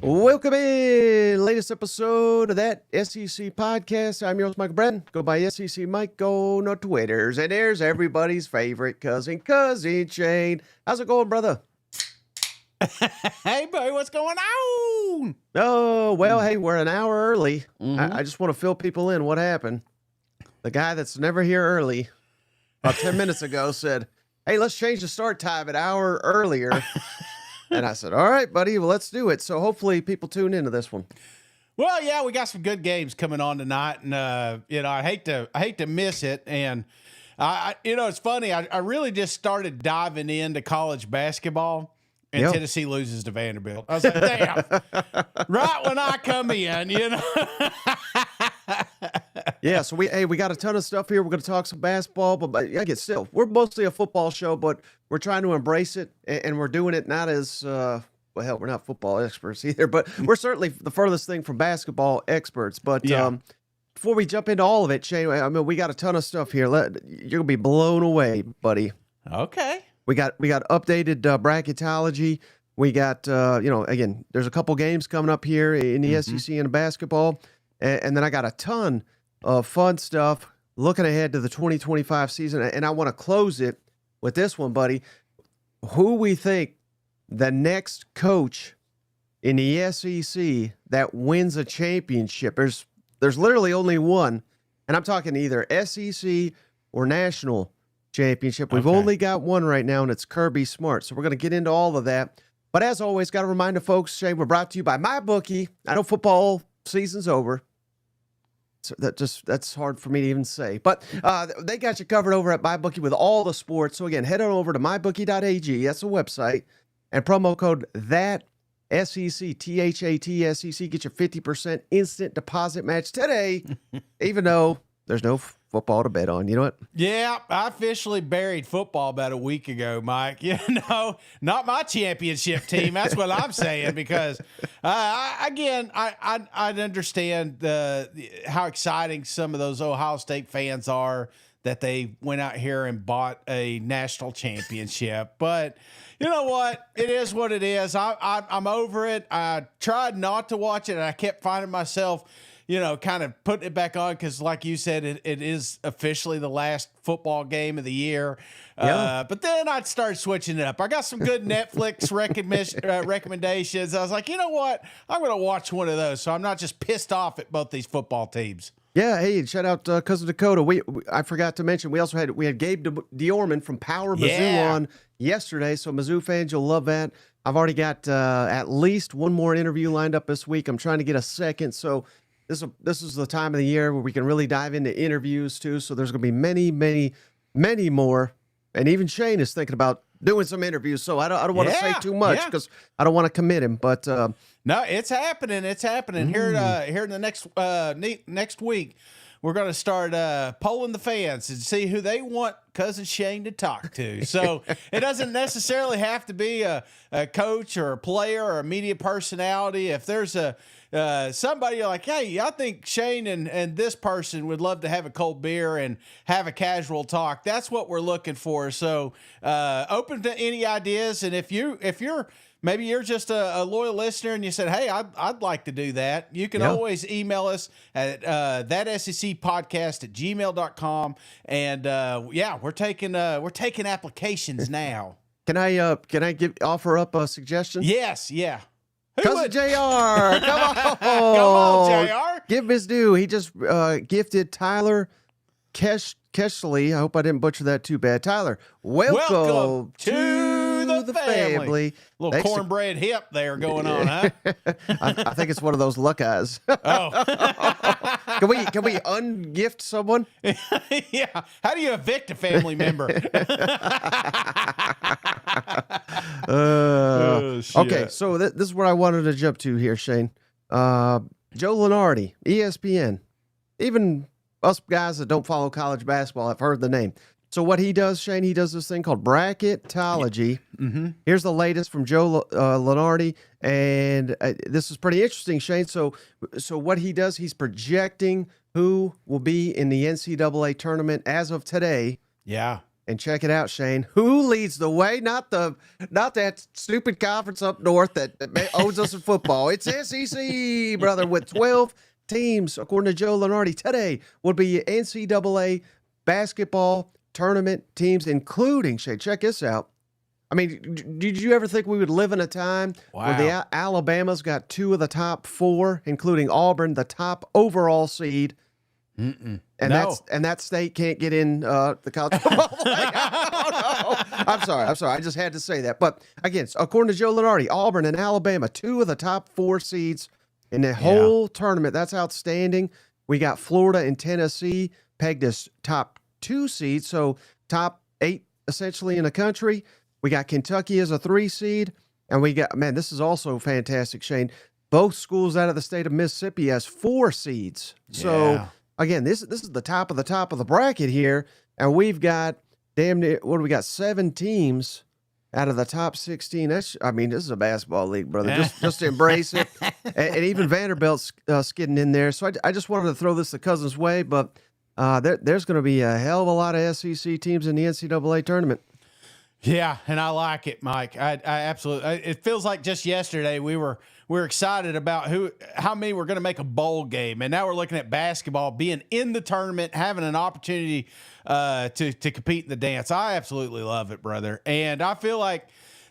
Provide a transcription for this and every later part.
Welcome in, latest episode of that SEC podcast. I'm your host, Michael Bratton. Go by SEC Mike on the Twitters. And there's everybody's favorite cousin Shane. How's it going, brother? Hey, Beau, what's going on? Oh, well, hey, we're an hour early. Mm-hmm. I just want to fill people in. What happened? The guy that's never here early, about 10 minutes ago, said, hey, let's change the start time an hour earlier. And I said, all right, buddy, well, let's do it. So hopefully people tune into this one. Well, yeah, we got some good games coming on tonight, and I hate to miss it. And it's funny. I really just started diving into college basketball, and Yep. Tennessee loses to Vanderbilt. I was like, damn, right when I come in, Yeah, so we got a ton of stuff here. We're going to talk some basketball, but again, still, we're mostly a football show, but we're trying to embrace it, and we're doing it not as well, hell, we're not football experts either, but we're certainly the furthest thing from basketball experts. But Yeah. before we jump into all of it, Shane, I mean, we got a ton of stuff here. You're gonna be blown away, buddy. Okay. We got updated bracketology. We got again, there's a couple games coming up here in the SEC and basketball, and then I got a ton of fun stuff looking ahead to the 2025 season. And I want to close it with this one, buddy. Who we think the next coach in the SEC that wins a championship. There's literally only one, and I'm talking either SEC or national championship. We've Okay. only got one right now, and it's Kirby Smart. So we're going to get into all of that. But as always, got to remind the folks, Shane, we're brought to you by MyBookie. I know football season's over. So that's hard for me to even say. But they got you covered over at MyBookie with all the sports. So again, head on over to mybookie.ag. That's the website. And promo code THAT SEC, THAT SEC, get your 50% instant deposit match today, even though there's no football to bet on. You know what? Yeah, I officially buried football about a week ago, Mike. Not my championship team. That's what I'm saying, because I understand how exciting some of those Ohio State fans are that they went out here and bought a national championship. But you know what? It is what it is. I'm over it. I tried not to watch it, and I kept finding myself kind of putting it back on because, like you said, it is officially the last football game of the year. Yeah. But then I started switching it up. I got some good Netflix recommendations. I was like, you know what? I'm going to watch one of those, so I'm not just pissed off at both these football teams. Yeah, hey, shout out Cousin Dakota. I forgot to mention, we had Gabe Diorman from Power Mizzou on yesterday, so Mizzou fans, you'll love that. I've already got at least one more interview lined up this week. I'm trying to get a second, so this is the time of the year where we can really dive into interviews too. So there's going to be many, many, many more. And even Shane is thinking about doing some interviews. So I don't want to say too much because I don't want to commit him. But no, it's happening. It's happening here in the next week. We're going to start polling the fans and see who they want Cousin Shane to talk to. So it doesn't necessarily have to be a coach or a player or a media personality. If there's somebody you're like, hey, I think Shane and this person would love to have a cold beer and have a casual talk. That's what we're looking for. So open to any ideas. And if you're maybe you're just a loyal listener and you said, hey, I'd like to do that, you can always email us at thatsecpodcast@gmail.com. And we're taking applications now. Can I offer up a suggestion? Yes, yeah. Cousin JR, come on. Come on, JR. Give him his due. He just gifted Tyler Keshley. I hope I didn't butcher that too bad. Tyler, welcome to the family. Little cornbread hip there going on, huh? I think it's one of those luck eyes. Oh. Can we ungift someone? Yeah. How do you evict a family member? Okay, so this is where I wanted to jump to here, Shane. Joe Lunardi, ESPN. Even us guys that don't follow college basketball have heard the name. So what he does, Shane, he does this thing called bracketology. Mm-hmm. Here's the latest from Joe Lunardi, and this is pretty interesting, Shane. So what he does, he's projecting who will be in the NCAA tournament as of today. Yeah. And check it out, Shane. Who leads the way? Not that stupid conference up north that owns us in football. It's SEC, brother, with 12 teams, according to Joe Lunardi. Today would be NCAA Basketball Tournament teams, including, Shane, check this out. I mean, did you ever think we would live in a time where the Alabama's got 2 of the top 4, including Auburn, the top overall seed? And that state can't get in the college football. I'm sorry. I just had to say that. But again, according to Joe Lunardi, Auburn and Alabama, 2 of the top 4 seeds in the whole tournament. That's outstanding. We got Florida and Tennessee pegged as top 2 seeds, so top 8 essentially in the country. We got Kentucky as a 3 seed, and we got, man, this is also fantastic, Shane. Both schools out of the state of Mississippi as 4 seeds. So again, this is the top of the bracket here, and we've got damn near, what do we got? 7 teams out of the top 16. This is a basketball league, brother. Just embrace it. And even Vanderbilt's skidding in there. So I just wanted to throw this the Cousins' way, but there's going to be a hell of a lot of SEC teams in the NCAA tournament. Yeah, and I like it, Mike. I absolutely. It feels like just yesterday we were excited about how many were going to make a bowl game, and now we're looking at basketball being in the tournament, having an opportunity to compete in the dance. I absolutely love it, brother, and I feel like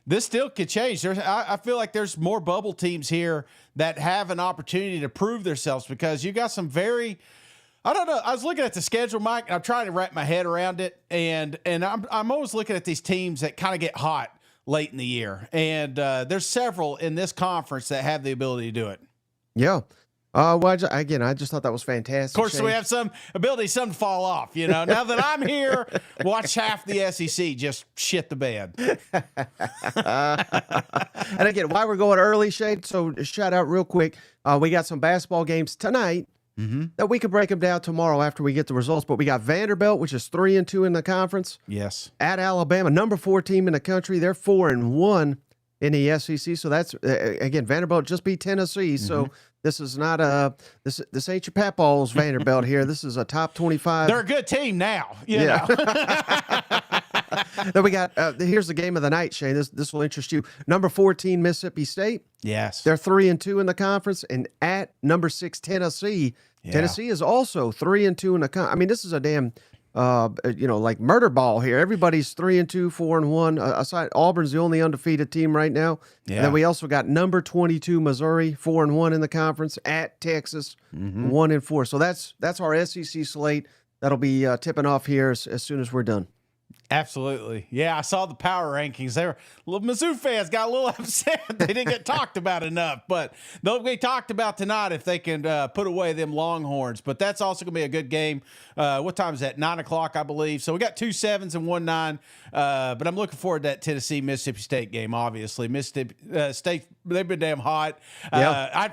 this still could change. I feel like there's more bubble teams here that have an opportunity to prove themselves because you got some very. I don't know. I was looking at the schedule, Mike, and I'm trying to wrap my head around it. And I'm always looking at these teams that kind of get hot late in the year. And there's several in this conference that have the ability to do it. Yeah. Well, I just thought that was fantastic. Of course, Shane. We have some ability, some to fall off. You know, now that I'm here, watch half the SEC just shit the bed. And again, while we're going early, Shane, so shout out real quick. We got some basketball games tonight. That we could break them down tomorrow after we get the results. But we got Vanderbilt, which is 3-2 in the conference. Yes. At Alabama, number 4 team in the country. They're 4-1 in the SEC. So that's again, Vanderbilt just beat Tennessee. So this is not this ain't your Papall's Vanderbilt here. This is a top 25. They're a good team now. You know. Then we got here's the game of the night, Shane. This will interest you. Number 14 Mississippi State. Yes. They're 3-2 in the conference, and at number 6 Tennessee. Yeah. Tennessee is also 3-2 in the conference. I mean, this is a damn like murder ball here. Everybody's 3-2, 4-1. Aside Auburn's the only undefeated team right now. Yeah. And then we also got number 22 Missouri, 4-1 in the conference, at Texas, 1-4. So that's our SEC slate. That'll be tipping off here as soon as we're done. Absolutely. Yeah, I saw the power rankings. Mizzou fans got a little upset. They didn't get talked about enough, but they'll be talked about tonight if they can put away them Longhorns. But that's also going to be a good game. What time is that? 9 o'clock, I believe. So we got 2 7s and 1 9. But I'm looking forward to that Tennessee-Mississippi State game, obviously. Mississippi State, they've been damn hot.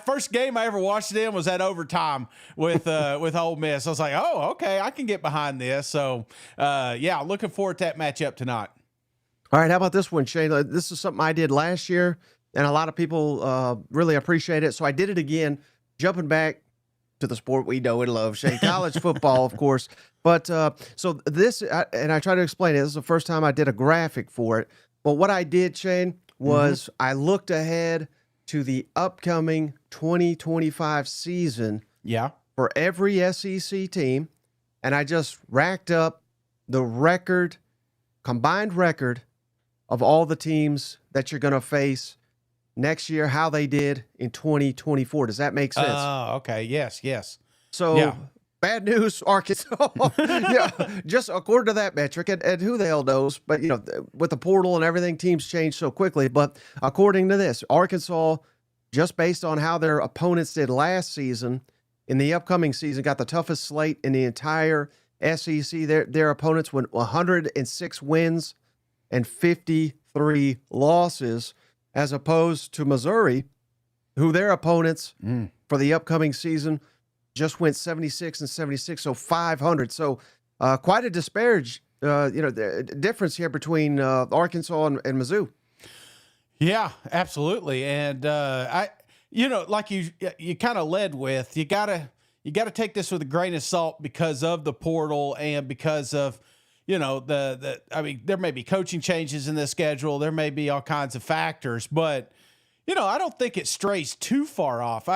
First game I ever watched them was at overtime with Ole Miss. I was like, oh, okay, I can get behind this. So, looking forward to that matchup tonight. All right, how about this one, Shane? This is something I did last year, and a lot of people really appreciate it. So I did it again, jumping back to the sport we know and love, Shane. College football, of course. But so this, and I try to explain it. This is the first time I did a graphic for it. But what I did, Shane, was I looked ahead to the upcoming 2025 season for every SEC team, and I just racked up the combined record of all the teams that you're going to face next year, how they did in 2024. Does that make sense? Oh, okay. Yes. So bad news, Arkansas. Just according to that metric, and who the hell knows, but with the portal and everything, teams change so quickly. But according to this, Arkansas, just based on how their opponents did last season, in the upcoming season, got the toughest slate in the entire SEC. Their opponents went 106 wins and 53 losses, as opposed to Missouri, who their opponents for the upcoming season just went 76 and 76, so 500. So quite a disparage, the difference here between Arkansas and Mizzou. Yeah, absolutely. And like you kind of led with, you gotta take this with a grain of salt because of the portal and because of I mean, there may be coaching changes in the schedule. There may be all kinds of factors, but I don't think it strays too far off.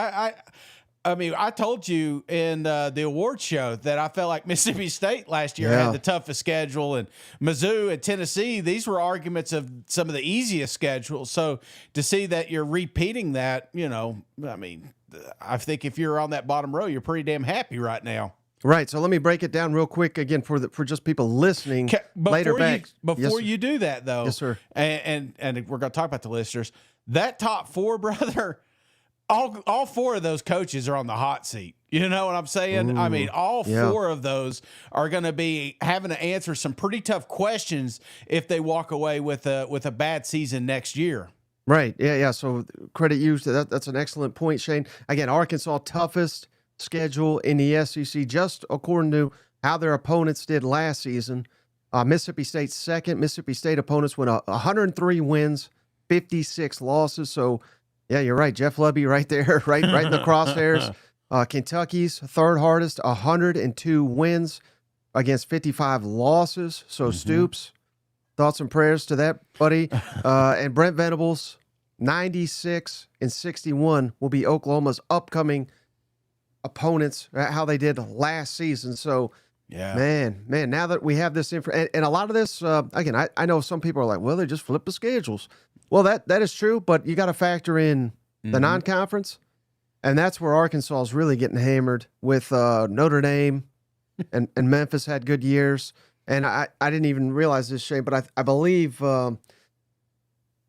I mean, I told you in the award show that I felt like Mississippi State last year had the toughest schedule, and Mizzou and Tennessee, these were arguments of some of the easiest schedules. So to see that you're repeating that, I mean, I think if you're on that bottom row, you're pretty damn happy right now. Right. So let me break it down real quick again for just people listening later back. Before you do that, though, yes, sir. And we're going to talk about the listeners. That top four, brother. All four of those coaches are on the hot seat. You know what I'm saying? I mean, all four of those are going to be having to answer some pretty tough questions if they walk away with a bad season next year. Right. Yeah. So credit you. That's an excellent point, Shane. Again, Arkansas toughest schedule in the SEC, just according to how their opponents did last season. Mississippi State second. Mississippi State opponents went 103 wins, 56 losses. So. Yeah, you're right. Jeff Lebby right there, right in the crosshairs. Kentucky's third hardest, 102 wins against 55 losses. So Stoops, thoughts and prayers to that, buddy. And Brent Venables, 96 and 61 will be Oklahoma's upcoming opponents, how they did last season. So, yeah, man, now that we have this info, and a lot of this, again, I know some people are like, well, they just flip the schedules. Well, that is true, but you got to factor in the non-conference, and that's where Arkansas is really getting hammered with Notre Dame, and Memphis had good years. And I didn't even realize this, Shane, but I believe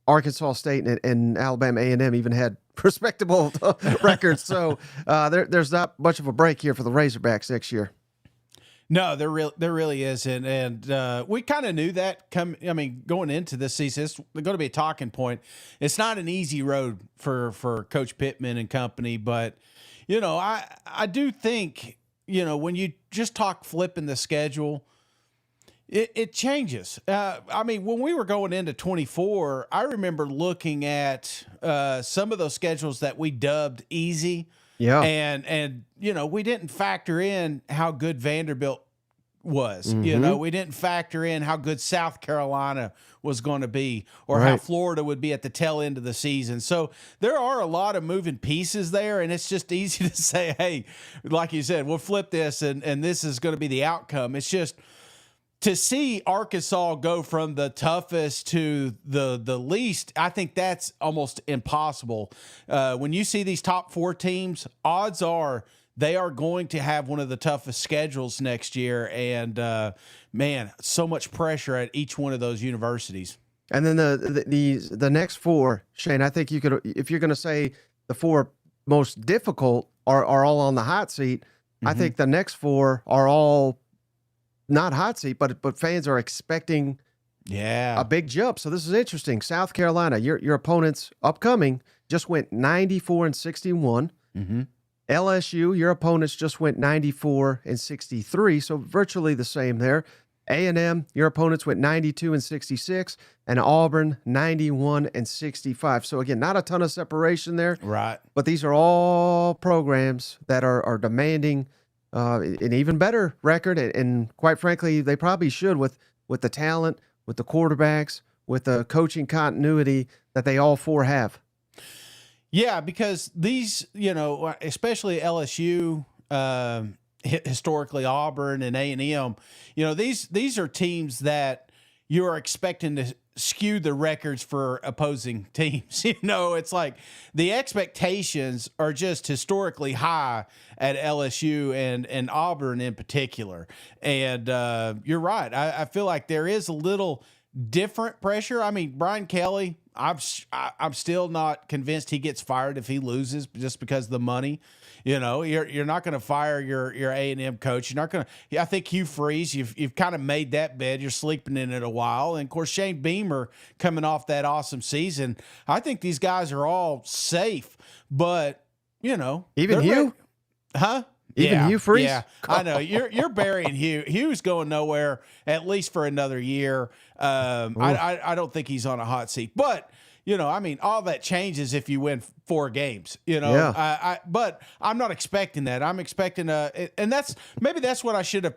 Arkansas State and Alabama A&M even had respectable records. So there's not much of a break here for the Razorbacks next year. No, there really isn't, and we kind of knew that. Going into this season, it's going to be a talking point. It's not an easy road for Coach Pittman and company, but I do think when you just talk flipping the schedule, it changes. When we were going into 24, I remember looking at some of those schedules that we dubbed easy. Yeah. And we didn't factor in how good Vanderbilt was. We didn't factor in how good South Carolina was going to be, or how Florida would be at the tail end of the season. So there are a lot of moving pieces there, and it's just easy to say, hey, like you said, we'll flip this and this is going to be the outcome. It's just to see Arkansas go from the toughest to the least, I think that's almost impossible. When you see these top four teams, odds are they are going to have one of the toughest schedules next year. And, man, so much pressure at each one of those universities. And then the next four, Shane, I think you could, if you're going to say the four most difficult are all on the hot seat, I think the next four are all not hot seat, but fans are expecting a big jump. So this is interesting. South Carolina, your opponents upcoming just went 94 and 61. LSU, your opponents just went 94 and 63. So virtually the same there. A&M, your opponents went 92 and 66, and Auburn 91 and 65. So again, not a ton of separation there. Right. But these are all programs that are demanding an even better record, and quite frankly, they probably should with the talent, with the quarterbacks, with the coaching continuity that they all four have. Yeah, because these, especially LSU, historically Auburn and A&M, these are teams that you're expecting to skew the records for opposing teams. It's like the expectations are just historically high at LSU and Auburn in particular. And you're right. I feel like there is a little different pressure. I mean, Brian Kelly, I'm still not convinced he gets fired if he loses just because of the money. You're not going to fire your A&M coach. You're not going to. I think Hugh Freeze, you've kind of made that bed. You're sleeping in it a while, and of course Shane Beamer coming off that awesome season. I think these guys are all safe, but even Hugh, Even Hugh Freeze? Yeah, I know. You're burying Hugh. Hugh's going nowhere, at least for another year. I don't think he's on a hot seat. But, I mean, all that changes if you win 4 games, Yeah. but I'm not expecting that. I'm expecting and maybe that's what I should have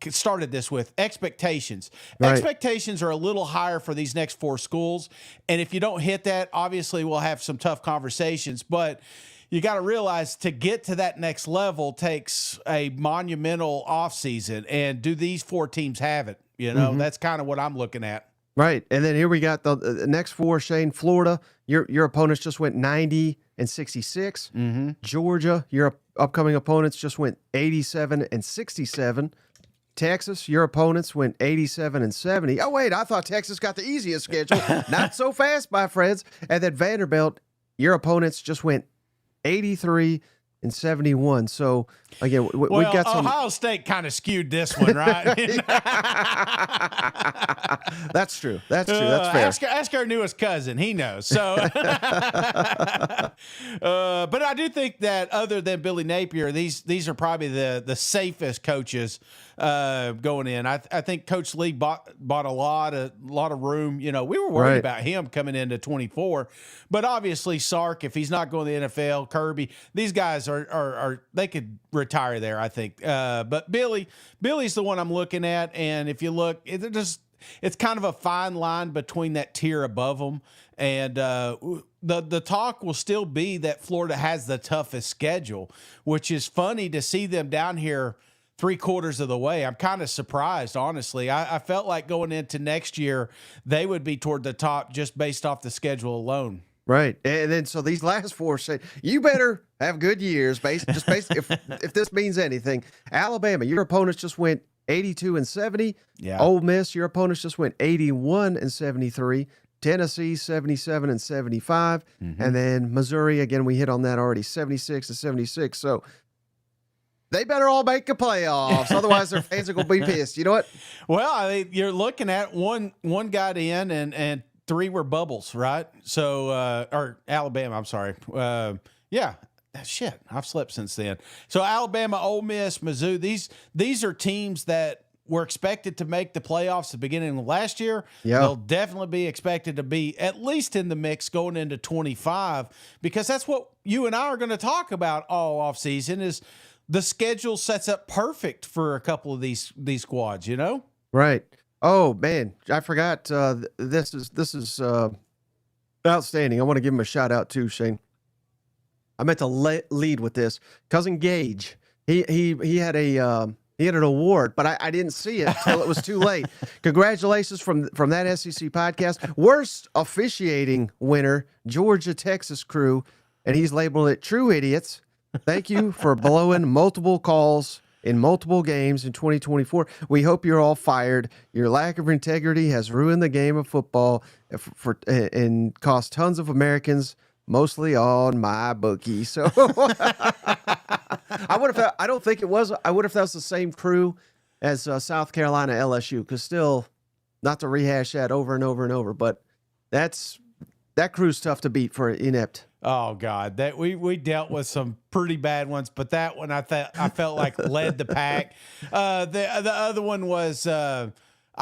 started this with, expectations. Right. Expectations are a little higher for these next 4 schools. And if you don't hit that, obviously we'll have some tough conversations, but you got to realize to get to that next level takes a monumental offseason. And do these 4 teams have it? That's kind of what I'm looking at. Right. And then here we got the next 4, Shane. Florida, your opponents just went 90 and 66. Georgia, your upcoming opponents just went 87 and 67. Texas, your opponents went 87 and 70. Oh, wait, I thought Texas got the easiest schedule. Not so fast, my friends. And then Vanderbilt, your opponents just went 83 and 71. So again, we've got some. Ohio State kind of skewed this one, right? That's true. That's fair. Ask our newest cousin. He knows. So, but I do think that other than Billy Napier, these are probably the safest coaches going in. I think Coach Lee bought a lot of room. We were worried about him coming into 24, but obviously Sark, if he's not going to the NFL, Kirby, these guys are they could retire there, I think. But Billy's the one I'm looking at, and if you look, it's kind of a fine line between that tier above them, and the talk will still be that Florida has the toughest schedule, which is funny to see them down here 3/4 of the way. I'm kind of surprised, honestly. I felt like going into next year, they would be toward the top just based off the schedule alone. Right. And then so these last 4 say, you better have good years, based if this means anything. Alabama, your opponents just went 82 and 70. Yeah. Ole Miss, your opponents just went 81 and 73. Tennessee, 77 and 75. And then Missouri, again, we hit on that already, 76 and 76. So they better all make the playoffs. Otherwise, their fans are going to be pissed. You know what? Well, I mean, you're looking at one got in and 3 were bubbles, right? So, or Alabama, I'm sorry. Yeah. Shit, I've slept since then. So Alabama, Ole Miss, Mizzou, these are teams that were expected to make the playoffs at the beginning of last year. Yeah. They'll definitely be expected to be at least in the mix going into 25, because that's what you and I are going to talk about all offseason is the schedule sets up perfect for a couple of these squads, Right. Oh, man, I forgot. This is outstanding. I want to give him a shout out too, Shane. I meant to lead with this. Cousin Gage, he had an award, but I didn't see it until it was too late. Congratulations from that SEC podcast. Worst officiating winner, Georgia Texas crew, and he's labeled it True Idiots. Thank you for blowing multiple calls in multiple games in 2024. We hope you're all fired. Your lack of integrity has ruined the game of football and cost tons of Americans, mostly on my bookie. So I would have. I don't think it was. I would have thought it was the same crew as South Carolina LSU. Because still, not to rehash that over and over and over, but that crew's tough to beat for inept. Oh God, that we dealt with some pretty bad ones, but that one I felt like led the pack. The other one was I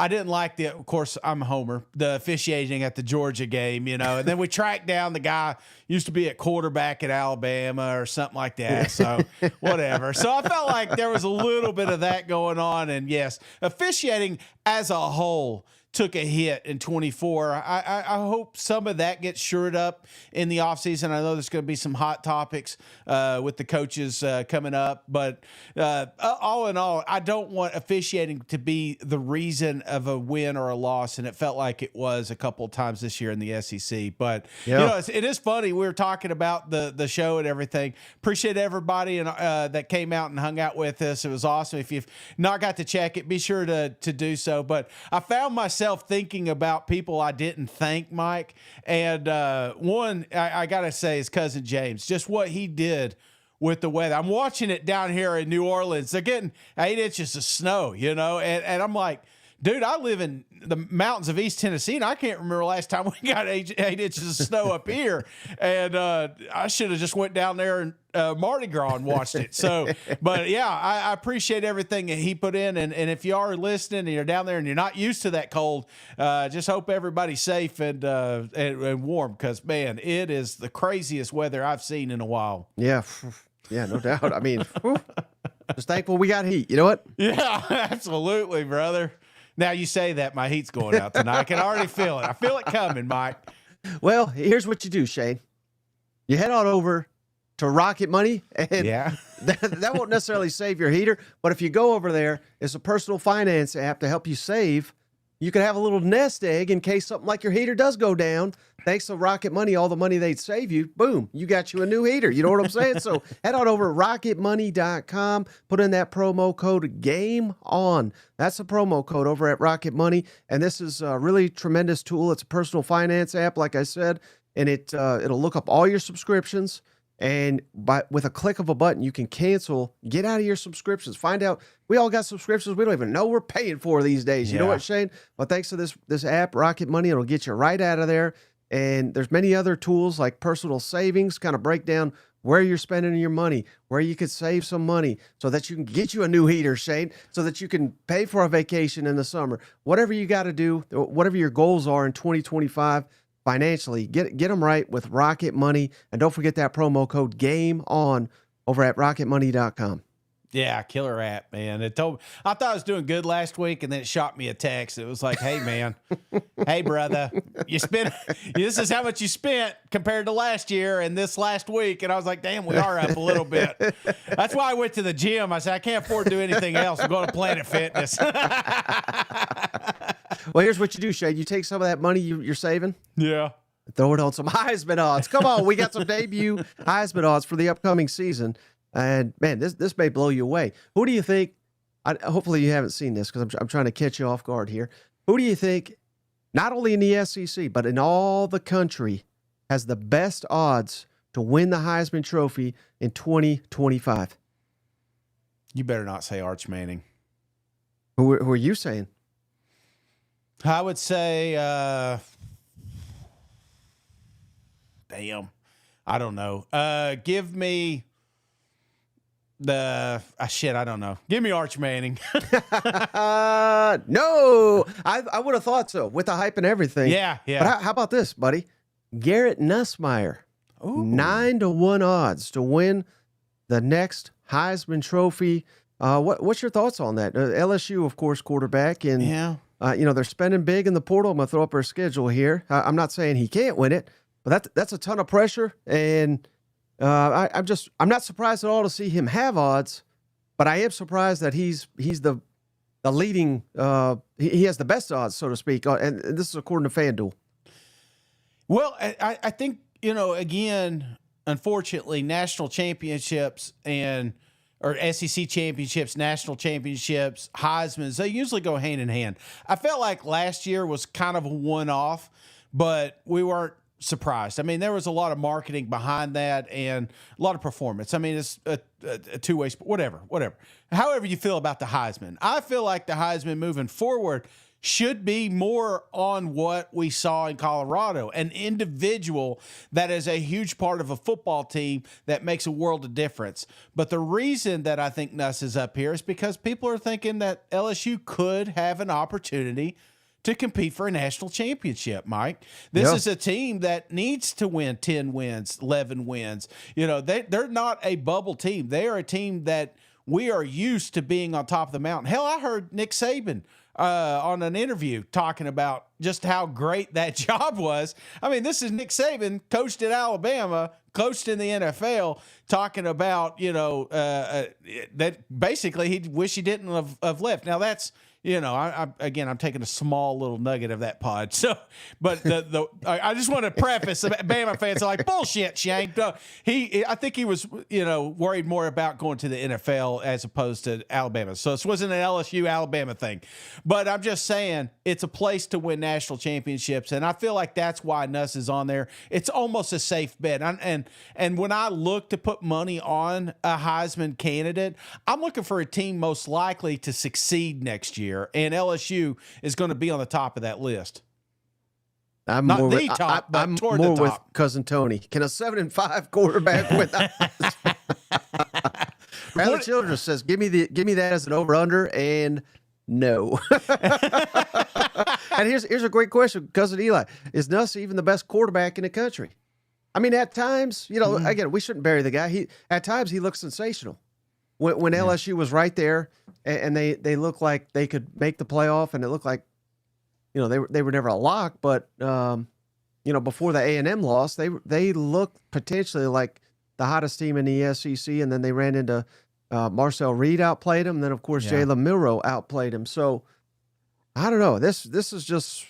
didn't like of course I'm a homer, the officiating at the Georgia game, and then we tracked down the guy used to be at quarterback at Alabama or something like that. So whatever. So I felt like there was a little bit of that going on, and yes, officiating as a whole took a hit in 24. I hope some of that gets shored up in the offseason. I know there's going to be some hot topics with the coaches coming up, but all in all, I don't want officiating to be the reason of a win or a loss, and it felt like it was a couple of times this year in the SEC. But it is funny. We were talking about the show and everything. Appreciate everybody that came out and hung out with us. It was awesome. If you've not got to check it, be sure to do so. But I found myself thinking about people I didn't thank, Mike. And one, I got to say, is Cousin James. Just what he did with the weather. I'm watching it down here in New Orleans. They're getting 8 inches of snow, and I'm like, Dude, I live in the mountains of East Tennessee, and I can't remember last time we got 8 inches of snow up here. And I should have just went down there and Mardi Gras and watched it. So, but yeah, I appreciate everything that he put in. And if you are listening and you're down there and you're not used to that cold, just hope everybody's safe and warm, because, man, it is the craziest weather I've seen in a while. Yeah. Yeah, no doubt. I mean, just thankful we got heat. You know what? Yeah, absolutely, brother. Now you say that, my heat's going out tonight. I can already feel it. I feel it coming, Mike. Well, here's what you do, Shane. You head on over to Rocket Money, and that won't necessarily save your heater, but if you go over there, it's a personal finance app to help you save. You can have a little nest egg in case something like your heater does go down. Thanks to Rocket Money, all the money they'd save you, boom, you got you a new heater. You know what I'm saying? So head on over to rocketmoney.com, put in that promo code GAMEON. That's the promo code over at Rocket Money, and this is a really tremendous tool. It's a personal finance app, like I said, and it'll look up all your subscriptions. And with a click of a button, you can cancel, get out of your subscriptions. Find out, we all got subscriptions we don't even know we're paying for these days. You know what, Shane? Well, thanks to this app, Rocket Money, it'll get you right out of there. And there's many other tools like personal savings, kind of break down where you're spending your money, where you could save some money so that you can get you a new heater, Shane, so that you can pay for a vacation in the summer. Whatever you got to do, whatever your goals are in 2025, financially, get them right with Rocket Money. And don't forget that promo code GAMEON over at rocketmoney.com. Yeah, killer app, man. I thought I was doing good last week, and then it shot me a text. It was like, hey, man, hey, brother, this is how much you spent compared to last year and this last week. And I was like, damn, we are up a little bit. That's why I went to the gym. I said, I can't afford to do anything else. I'm going to Planet Fitness. Well, here's what you do, Shane. You take some of that money you're saving. Yeah. Throw it on some Heisman odds. Come on, we got some debut Heisman odds for the upcoming season. And, man, this may blow you away. Who do you think, hopefully you haven't seen this because I'm trying to catch you off guard here. Who do you think, not only in the SEC, but in all the country, has the best odds to win the Heisman Trophy in 2025? You better not say Arch Manning. Who are you saying? I would say, damn, I don't know. Give me I don't know. Give me Arch Manning. No, I would have thought so with the hype and everything. Yeah. But how about this, buddy? Garrett Nussmeier, 9-1 odds to win the next Heisman Trophy. What's your thoughts on that? LSU, of course, quarterback, and they're spending big in the portal. I'm gonna throw up our schedule here. I'm not saying he can't win it, but that's a ton of pressure, and I'm not surprised at all to see him have odds, but I am surprised that he's the leading. He has the best odds, so to speak, and this is according to FanDuel. Well, I think again, unfortunately, national championships or SEC championships, national championships, Heisman's, they usually go hand in hand. I felt like last year was kind of a one-off, but we weren't surprised. I mean, there was a lot of marketing behind that and a lot of performance. I mean, it's a two-way sport, whatever. However you feel about the Heisman, I feel like the Heisman moving forward should be more on what we saw in Colorado, an individual that is a huge part of a football team that makes a world of difference. But the reason that I think Nuss is up here is because people are thinking that LSU could have an opportunity to compete for a national championship, Mike. This is a team that needs to win 10 wins, 11 wins. They're not a bubble team. They are a team that we are used to being on top of the mountain. Hell, I heard Nick Saban on an interview talking about just how great that job was. I mean, this is Nick Saban, coached at Alabama, coached in the NFL, talking about, that basically he wish he didn't have left. Now that's, I'm taking a small little nugget of that pod. So, but I just want to preface, Bama fans are like, bullshit, Shank. I think he was, worried more about going to the NFL as opposed to Alabama. So this wasn't an LSU Alabama thing, but I'm just saying it's a place to win national championships. And I feel like that's why Nuss is on there. It's almost a safe bet. And when I look to put money on a Heisman candidate, I'm looking for a team most likely to succeed next year. year, and LSU is going to be on the top of that list. I'm Not more the with, top, but I'm toward more the with top. cousin Tony. Can a 7-5 quarterback with Bradley Childress says, give me that as an over-under, and no. And here's a great question, cousin Eli. Is Nuss even the best quarterback in the country? I mean, at times, again, we shouldn't bury the guy. At times he looks sensational. When LSU was right there, and they looked like they could make the playoff, and it looked like, they were never a lock, but before the A&M loss, they looked potentially like the hottest team in the SEC, and then they ran into Marcel Reed outplayed him, and then of course Jalen Milroe outplayed him. So I don't know. This is just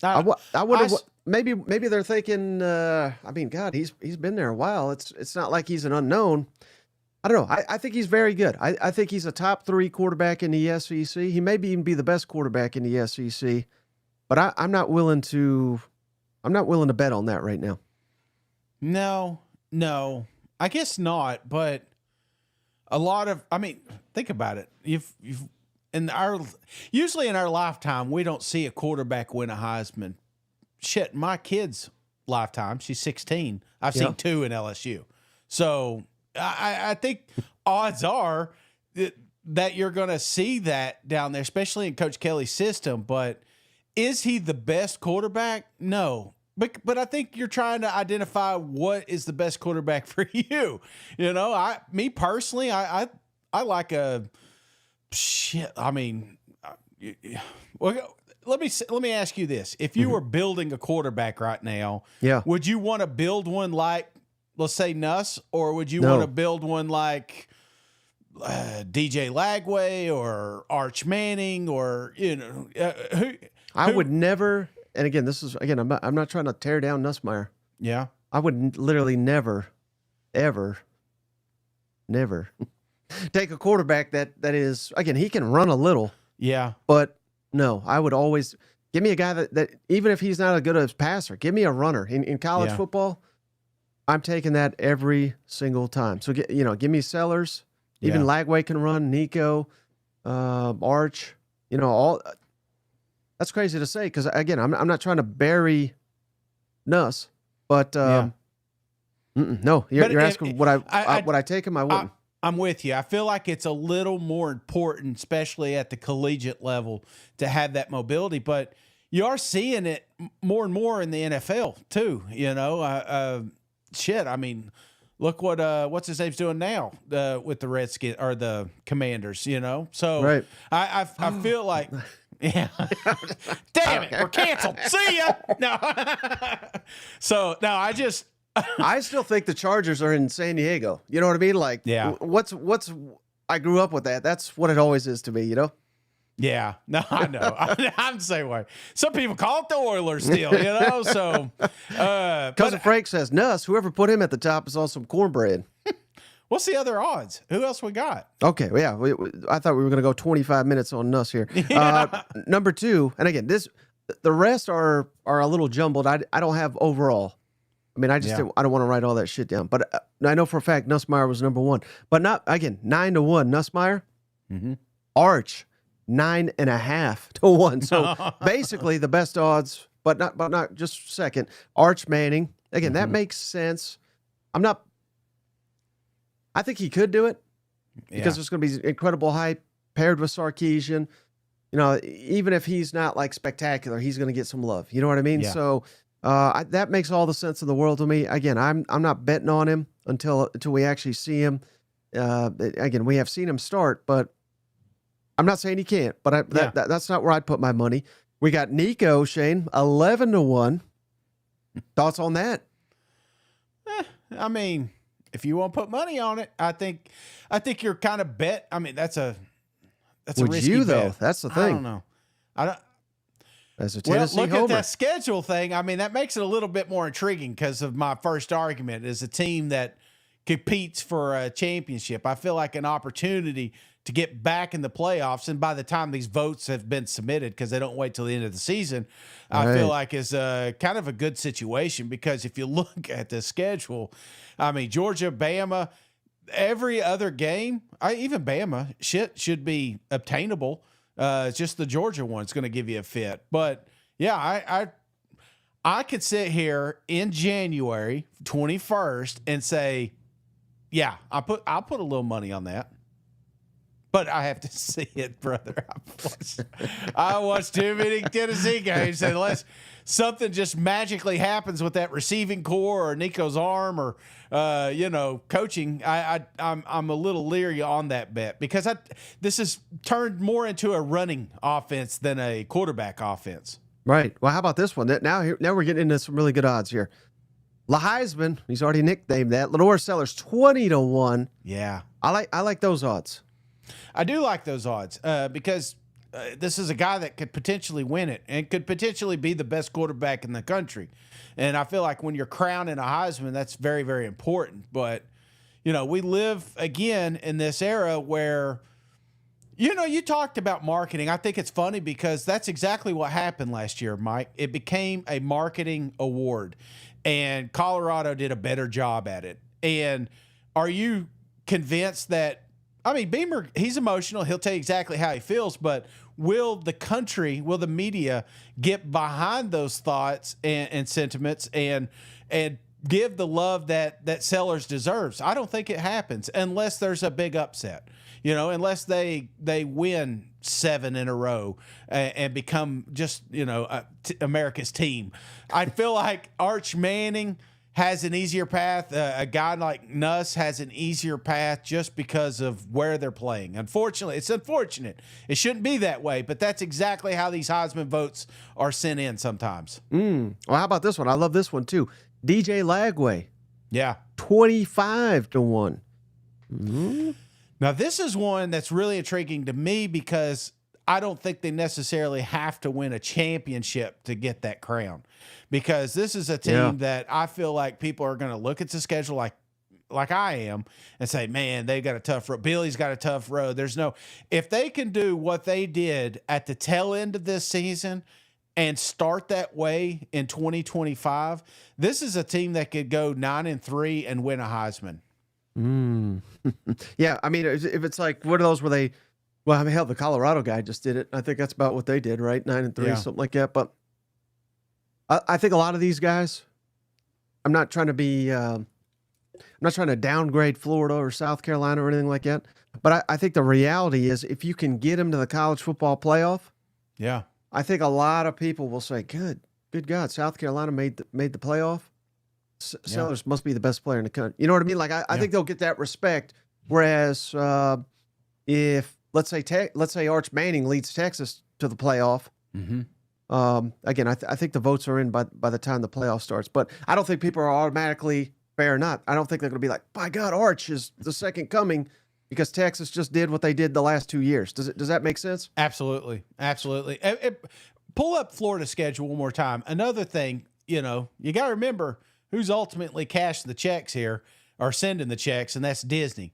I wonder what maybe they're thinking. I mean, God, he's been there a while. It's not like he's an unknown. I don't know. I think he's very good. I think he's a top 3 quarterback in the SEC. He may even be the best quarterback in the SEC. But I'm not willing to bet on that right now. No, I guess not. But think about it. Usually in our lifetime, we don't see a quarterback win a Heisman. Shit, my kid's lifetime, she's 16. I've seen 2 in LSU. So I think odds are that you're going to see that down there, especially in Coach Kelly's system. But is he the best quarterback? No. But I think you're trying to identify what is the best quarterback for you. Me personally, I like a shit. I mean, well, let me ask you this: if you were building a quarterback right now, would you want to build one like, let's say, Nuss, or would you want to build one like DJ Lagway or Arch Manning, or who? I would never, and again, I'm not trying to tear down Nussmeier. Yeah. I would literally never, ever, never take a quarterback that is, again, he can run a little. Yeah. But no, I would always give me a guy that even if he's not as good as passer, give me a runner. In college football, I'm taking that every single time. So, give me Sellers. Even Lagway can run, Nico, Arch, all. That's crazy to say because, again, I'm not trying to bury Nuss, but no, you're asking would I take him? I wouldn't. I'm with you. I feel like it's a little more important, especially at the collegiate level, to have that mobility. But you are seeing it more and more in the NFL too. Shit. I mean, look what's his name's doing now with the Redskins or the Commanders. So right. I feel like. Yeah. Damn it. We're canceled. See ya. No. So, no, I still think the Chargers are in San Diego. You know what I mean? Like, what's I grew up with that. That's what it always is to me, Yeah. No, I know. I'm the same way. Some people call it the Oilers still, so. Cousin Frank says, Nuss, whoever put him at the top is on some cornbread. What's the other odds? Who else we got? Okay, well, yeah, I thought we were going to go 25 minutes on Nuss here. Number 2, and again, the rest are a little jumbled. I don't have overall. I mean, I don't want to write all that shit down. But I know for a fact Nussmeier was number 1. But not, again, 9-1 Nussmeier. Mm-hmm. Arch 9.5 to 1. So basically the best odds, but not just second. Arch Manning. Again, that makes sense. I think he could do it because there's going to be incredible hype paired with Sarkisian. Even if he's not like spectacular, he's going to get some love. You know what I mean? Yeah. So that makes all the sense in the world to me. Again, I'm not betting on him until we actually see him. Again, we have seen him start, but I'm not saying he can't. But that's not where I'd put my money. We got Nico, Shane, 11-1. Thoughts on that? I mean, if you want to put money on it, I think you're kind of bet. I mean, that's a risky bet. That's the thing. I don't know. As a Tennessee look homer. at that schedule thing. I mean, that makes it a little bit more intriguing because of my first argument is a team that competes for a championship. I feel like an opportunity to get back in the playoffs. And by the time these votes have been submitted, because they don't wait till the end of the season, I feel like is kind of a good situation because if you look at the schedule, I mean, Georgia, Bama, every other game, even Bama, should be obtainable. It's just the Georgia one's going to give you a fit. But yeah, I could sit here in January 21st and say, yeah, I'll put a little money on that. But I have to see it, brother. I watched too many Tennessee games. Unless something just magically happens with that receiving core or Nico's arm or, coaching, I'm a little leery on that bet because this has turned more into a running offense than a quarterback offense. Right. Well, how about this one? Now we're getting into some really good odds here. Heisman, he's already nicknamed that. LaNorris Sellers, 20-1. Yeah. I like those odds. I do like those odds because this is a guy that could potentially win it and could potentially be the best quarterback in the country. And I feel like when you're crowning a Heisman, that's very, very important. But, we live again in this era where, you talked about marketing. I think it's funny because that's exactly what happened last year, Mike. It became a marketing award, and Colorado did a better job at it. And are you convinced that, Beamer, he's emotional. He'll tell you exactly how he feels, but will the media get behind those thoughts and sentiments and give the love that Sellers deserves? I don't think it happens unless there's a big upset, unless they win 7 in a row and become just, America's team. I feel like Arch Manning has an easier path. A guy like Nuss has an easier path just because of where they're playing. Unfortunately, it's unfortunate. It shouldn't be that way, but that's exactly how these Heisman votes are sent in sometimes. Well, how about this one? I love this one too. DJ Lagway. Yeah. 25-1. Now, this is one that's really intriguing to me because I don't think they necessarily have to win a championship to get that crown, because this is a team that I feel like people are going to look at the schedule like I am and say, man, they got a tough road. Billy's got a tough road. If they can do what they did at the tail end of this season and start that way in 2025, this is a team that could go 9-3 and win a Heisman. Yeah. If it's like one of those where they, hell, the Colorado guy just did it. I think that's about what they did, right? 9-3, something like that. But I think a lot of these guys, I'm not trying to downgrade Florida or South Carolina or anything like that. But I think the reality is if you can get them to the college football playoff, I think a lot of people will say, good God, South Carolina made the playoff. Sellers must be the best player in the country. You know what I mean? Like I think they'll get that respect. Whereas if let's say Arch Manning leads Texas to the playoff. Again, I think the votes are in by the time the playoff starts. But I don't think people are automatically fair or not. I don't think they're going to be like, by God, Arch is the second coming because Texas just did what they did the last 2 years. Does that make sense? Absolutely. Pull up Florida's schedule one more time. Another thing, you got to remember who's ultimately cashing the checks here or sending the checks, and that's Disney.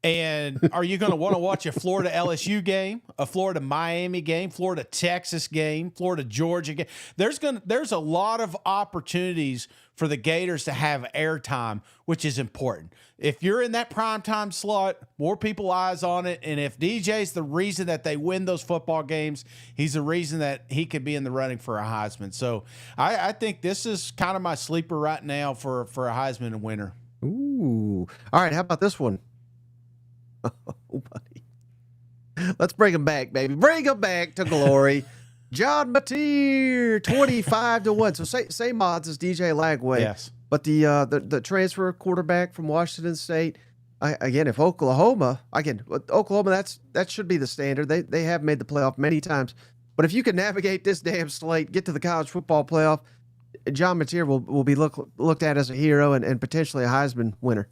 And are you going to want to watch a Florida LSU game, a Florida Miami game, Florida Texas game, Florida Georgia game? There's a lot of opportunities for the Gators to have airtime, which is important. If you're in that primetime slot, more people eyes on it. And if DJ's the reason that they win those football games, he's the reason that he could be in the running for a Heisman. So I think this is kind of my sleeper right now for a Heisman winner. Ooh. All right. How about this one? Oh, buddy. Let's bring him back, baby. Bring him back to glory. John Mateer, 25-1. So same odds as DJ Lagway. Yes. But the transfer quarterback from Washington State, if Oklahoma, that should be the standard. They have made the playoff many times. But if you can navigate this damn slate, get to the college football playoff, John Mateer will be looked at as a hero and potentially a Heisman winner.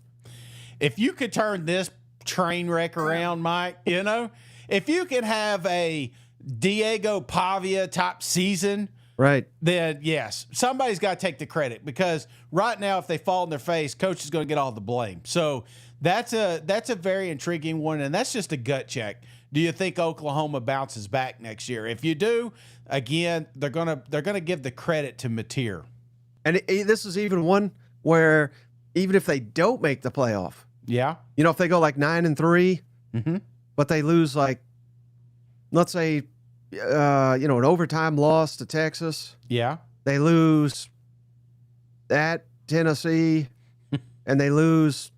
If you could turn this train wreck around, Mike, if you could have a Diego Pavia type season, right, then yes, somebody's got to take the credit, because right now if they fall in their face, coach is going to get all the blame. So that's a very intriguing one, and that's just a gut check. Do you think Oklahoma bounces back next year? If you do, again, they're gonna give the credit to Mateer. And this is even one where even if they don't make the playoff, if they go like 9-3, but they lose like let's say, an overtime loss to Texas. Yeah. They lose at Tennessee, and they lose,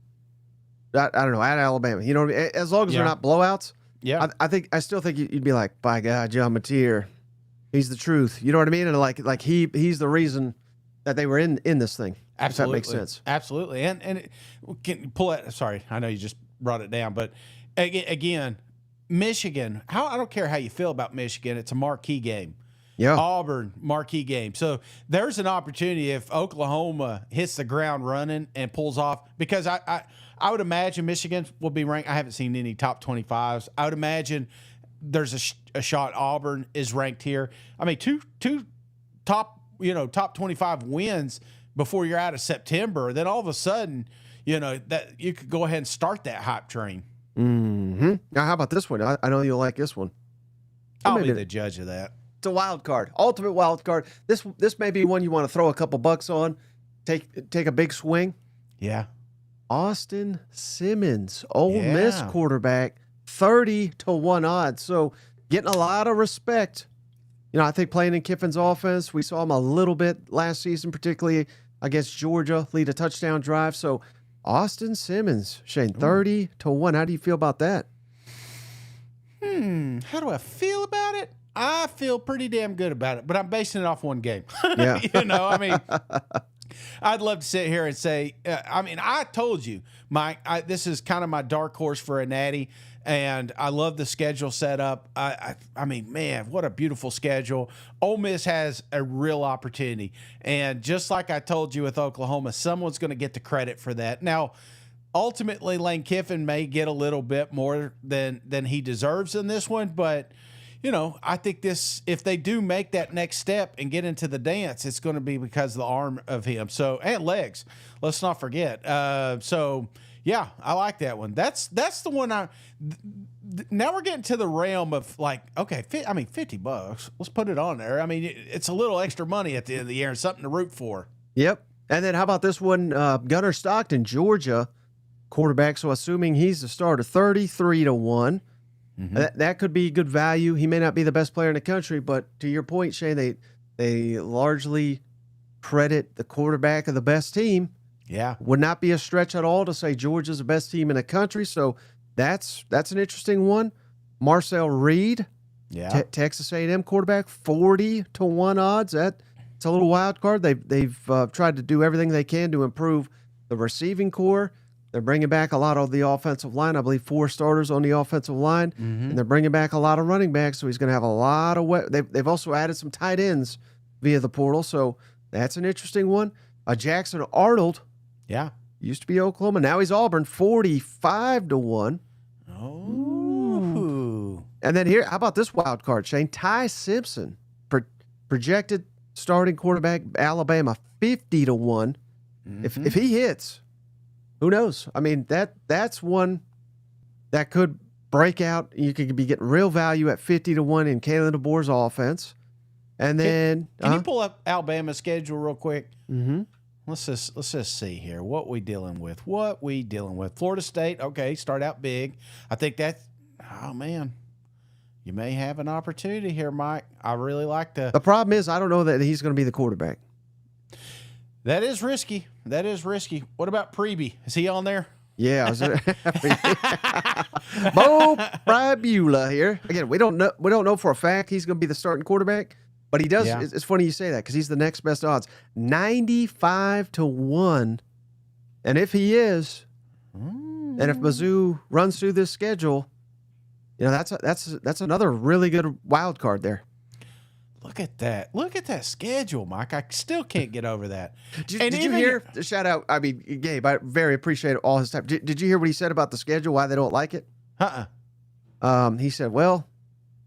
I don't know, at Alabama. You know what I mean? As long as they're not blowouts. Yeah. I still think you'd be like, by God, John Mateer, he's the truth. You know what I mean? And like he's the reason that they were in this thing. Absolutely. If that makes sense. Absolutely. And can pull that. Sorry, I know you just brought it down, but again, Michigan. I don't care how you feel about Michigan. It's a marquee game. Yeah. Auburn, marquee game. So there's an opportunity if Oklahoma hits the ground running and pulls off, because I would imagine Michigan will be ranked. I haven't seen any top 25s. I would imagine there's a shot Auburn is ranked here. I mean, two top 25 wins before you're out of September. Then all of a sudden, that you could go ahead and start that hype train. Mm-hmm. Now, how about this one? I know you'll like this one. I'll be the judge of that. It's a wild card, ultimate wild card. This may be one you want to throw a couple bucks on, take a big swing. Yeah. Austin Simmons, Ole Miss quarterback, 30-1 odds. So getting a lot of respect. I think playing in Kiffin's offense, we saw him a little bit last season, particularly against Georgia, lead a touchdown drive. So Austin Simmons, Shane, 30-1. How do you feel about that? How do I feel about it? I feel pretty damn good about it, but I'm basing it off one game. Yeah. I mean, I'd love to sit here and say, I told you, Mike, this is kind of my dark horse for a natty, and I love the schedule set up. I mean, man, what a beautiful schedule. Ole Miss has a real opportunity, and just like I told you with Oklahoma, someone's going to get the credit for that. Now, ultimately, Lane Kiffin may get a little bit more than he deserves in this one, but I think if they do make that next step and get into the dance, it's going to be because of the arm of him. So, and legs, let's not forget. Yeah, I like that one. That's the one now we're getting to the realm of like, okay, $50. Let's put it on there. I mean, it's a little extra money at the end of the year and something to root for. Yep. And then how about this one? Gunnar Stockton, Georgia quarterback. So assuming he's the starter, 33-1. Mm-hmm. That could be good value. He may not be the best player in the country, but to your point, Shane, they largely credit the quarterback of the best team. Yeah. Would not be a stretch at all to say Georgia's the best team in the country. So that's an interesting one. Marcel Reed, Texas A&M quarterback, 40-1 odds. It's a little wild card. They've tried to do everything they can to improve the receiving core. They're bringing back a lot of the offensive line. I believe 4 starters on the offensive line, and they're bringing back a lot of running backs. So he's going to have a lot of they've also added some tight ends via the portal. So that's an interesting one. Jackson Arnold, used to be Oklahoma. Now he's Auburn, 45-1. Oh. And then here, how about this wild card, Shane? Ty Simpson, projected starting quarterback, Alabama, 50-1. If he hits, who knows? I mean, that's one that could break out. You could be getting real value at 50-1 in Kalen DeBoer's offense. And then can you pull up Alabama's schedule real quick? Mm-hmm. Let's just see here what we dealing with. Florida State, okay, start out big. I think oh man, you may have an opportunity here, Mike. I really like The problem is I don't know that he's going to be the quarterback. That is risky. What about Pribula? Is he on there? Yeah. Beau Pribula here. Again, we don't know for a fact he's going to be the starting quarterback, but he does. Yeah. It's funny you say that because he's the next best odds, 95-1. And if he is, and if Mizzou runs through this schedule, that's another really good wild card there. Look at that schedule, Mike. I still can't get over that. Did you hear the shout out? I mean, Gabe, I very appreciate all his time. Did you hear what he said about the schedule? Why they don't like it? He said, well,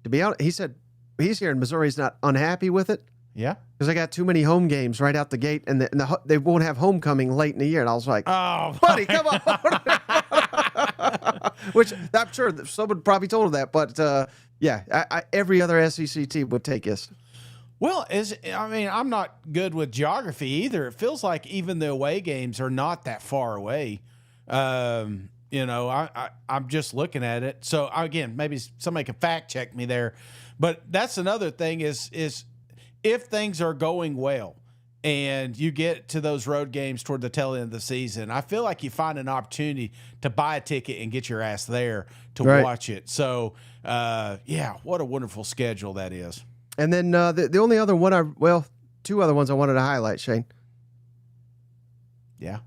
to be honest, he said he's here in Missouri. He's not unhappy with it. Yeah, because they got too many home games right out the gate, and they won't have homecoming late in the year. And I was like, oh, buddy, come on. Which I'm sure someone probably told him that, but every other SEC team would take us. Well, I'm not good with geography either. It feels like even the away games are not that far away. I'm just looking at it. So again, maybe somebody can fact check me there, but that's another thing is if things are going well and you get to those road games toward the tail end of the season, I feel like you find an opportunity to buy a ticket and get your ass there to watch it. So, what a wonderful schedule that is. And then the only other one two other ones I wanted to highlight, Shane. Yeah.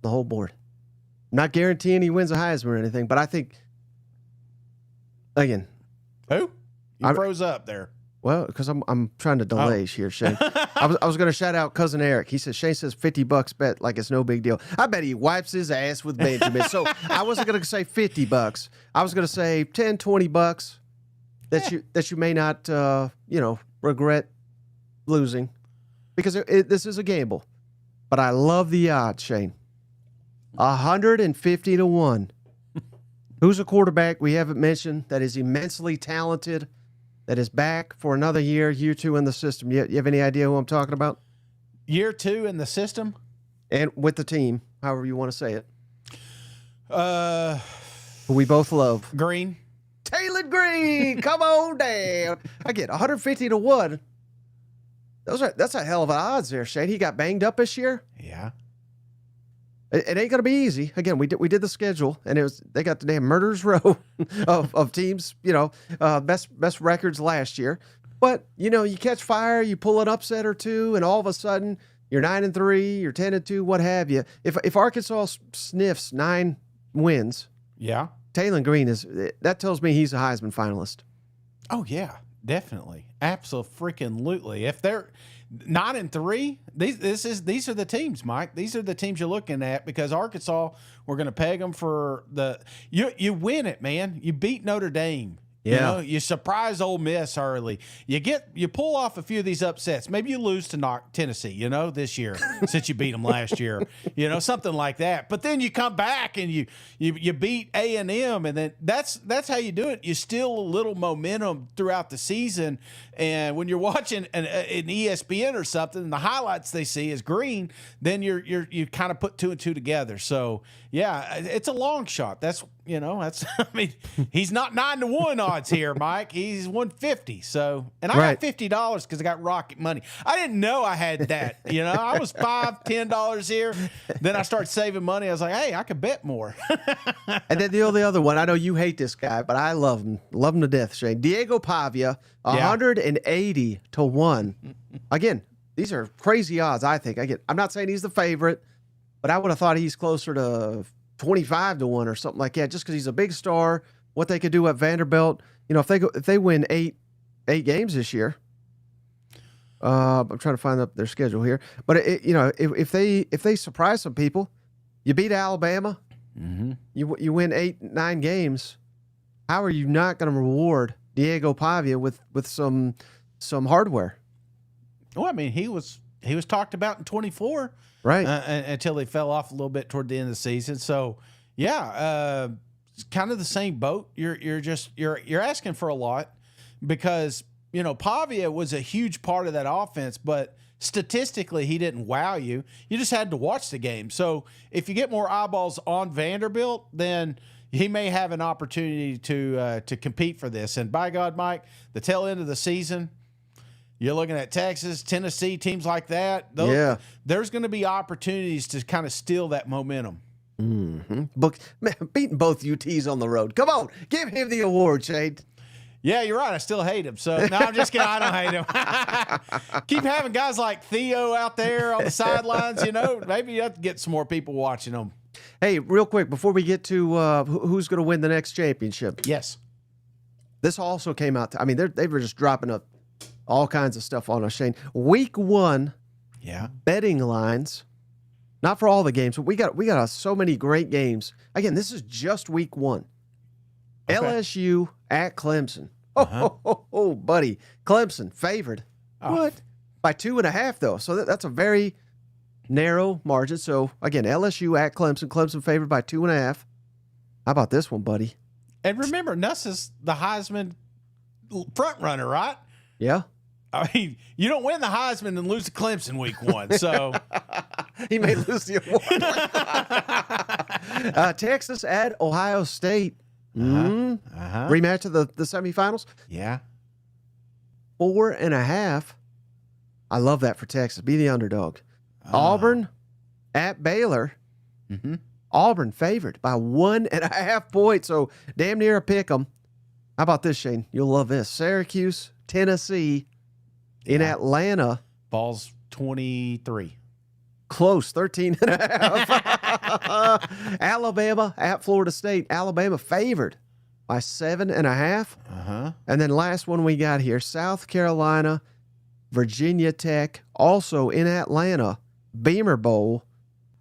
The whole board. I'm not guaranteeing he wins a Heisman or anything, but I think, again. Who? You froze up there. Well, because I'm trying to delay here, Shane. I was going to shout out Cousin Eric. He says, Shane says $50 bet like it's no big deal. I bet he wipes his ass with Benjamin. So I wasn't going to say $50. I was going to say $10, $20 that you may not, regret losing because this is a gamble. But I love the odds, Shane. 150 to 1. Who's a quarterback we haven't mentioned that is immensely talented, that is back for another year 2 in the system? You have any idea who I'm talking about? Year 2 in the system? And with the team, however you want to say it. Who we both love. Green. Taylen Green, come on down. I get 150 to 1. That's a hell of odds there, Shane. He got banged up this year. Yeah. It ain't gonna be easy. Again, we did the schedule, and they got the damn murderers row of teams. Best records last year. But you catch fire, you pull an upset or two, and all of a sudden you're 9-3, you're 10-2, what have you. If Arkansas sniffs 9 wins, yeah, Taylen Green that tells me he's a Heisman finalist. Oh yeah, definitely, absolutely. If they're 9-3, these are the teams, Mike. These are the teams you're looking at because Arkansas, we're going to peg them for you win it, man. You beat Notre Dame. Yeah. You surprise Ole Miss early. You pull off a few of these upsets. Maybe you lose to Tennessee, this year since you beat them last year, something like that. But then you come back and you beat A&M, and then that's how you do it. You steal a little momentum throughout the season, and when you're watching an ESPN or something, and the highlights they see is Green, then you kind of put 2 and 2 together. So yeah, it's a long shot. That's he's not 9-1 odds here, Mike. He's 150. So, and I got $50 because I got Rocket money. I didn't know I had that. I was $5, $10 here. Then I started saving money. I was like, hey, I could bet more. And then the only other one, I know you hate this guy, but I love him to death, Shane. Diego Pavia, 180 to 1. Again, these are crazy odds. I think I'm not saying he's the favorite, but I would have thought he's closer to 25 to 1 or something like that, just because he's a big star. What they could do at Vanderbilt, if they win eight games this year. I'm trying to find their schedule here, but if they surprise some people, you beat Alabama, you win 8-9 games. How are you not going to reward Diego Pavia with some hardware? Well, I mean, he was talked about in 24. Right. Until he fell off a little bit toward the end of the season. So, yeah, it's kind of the same boat. You're asking for a lot because, Pavia was a huge part of that offense, but statistically he didn't wow you. You just had to watch the game. So if you get more eyeballs on Vanderbilt, then he may have an opportunity to compete for this. And by God, Mike, the tail end of the season, you're looking at Texas, Tennessee, teams like that. There's going to be opportunities to kind of steal that momentum. Mm-hmm. But man, beating both UTs on the road. Come on, give him the award, Shade. Yeah, you're right. I still hate him. So, no, I'm just kidding. I don't hate him. Keep having guys like Theo out there on the sidelines. Maybe you have to get some more people watching them. Hey, real quick, before we get to who's going to win the next championship. Yes. This also came out. They were just dropping up all kinds of stuff on us, Shane. Week 1, betting lines, not for all the games, but we got so many great games. Again, this is just week 1. Okay. LSU at Clemson. Oh, buddy, Clemson favored. What? By 2.5 though. So that's a very narrow margin. So again, LSU at Clemson. Clemson favored by 2.5. How about this one, buddy? And remember, Nuss is the Heisman front runner, right? Yeah. I mean, you don't win the Heisman and lose to Clemson week 1, so he may lose the award. Texas at Ohio State. Rematch of the semifinals. Yeah. 4.5. I love that for Texas. Be the underdog. Auburn at Baylor. Auburn favored by 1.5 points. So damn near a pick 'em. How about this, Shane? You'll love this. Syracuse, Tennessee in Atlanta. Ball's 23. Close, 13.5. Alabama at Florida State. Alabama favored by 7.5. And then last one we got here, South Carolina, Virginia Tech, also in Atlanta, Beamer Bowl.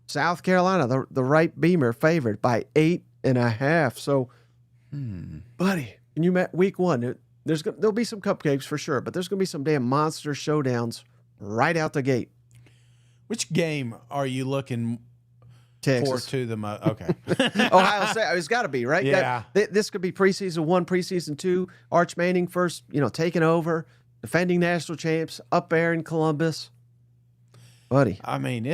South Carolina, the right Beamer, favored by 8.5. So, buddy, can you week one? There'll be some cupcakes for sure, but there's going to be some damn monster showdowns right out the gate. Which game are you looking Texas. forward to the most? Okay. Ohio State. It's got to be, right? Yeah. This could be preseason 1, preseason 2. Arch Manning first, taking over, defending national champs, up there in Columbus. Buddy. I think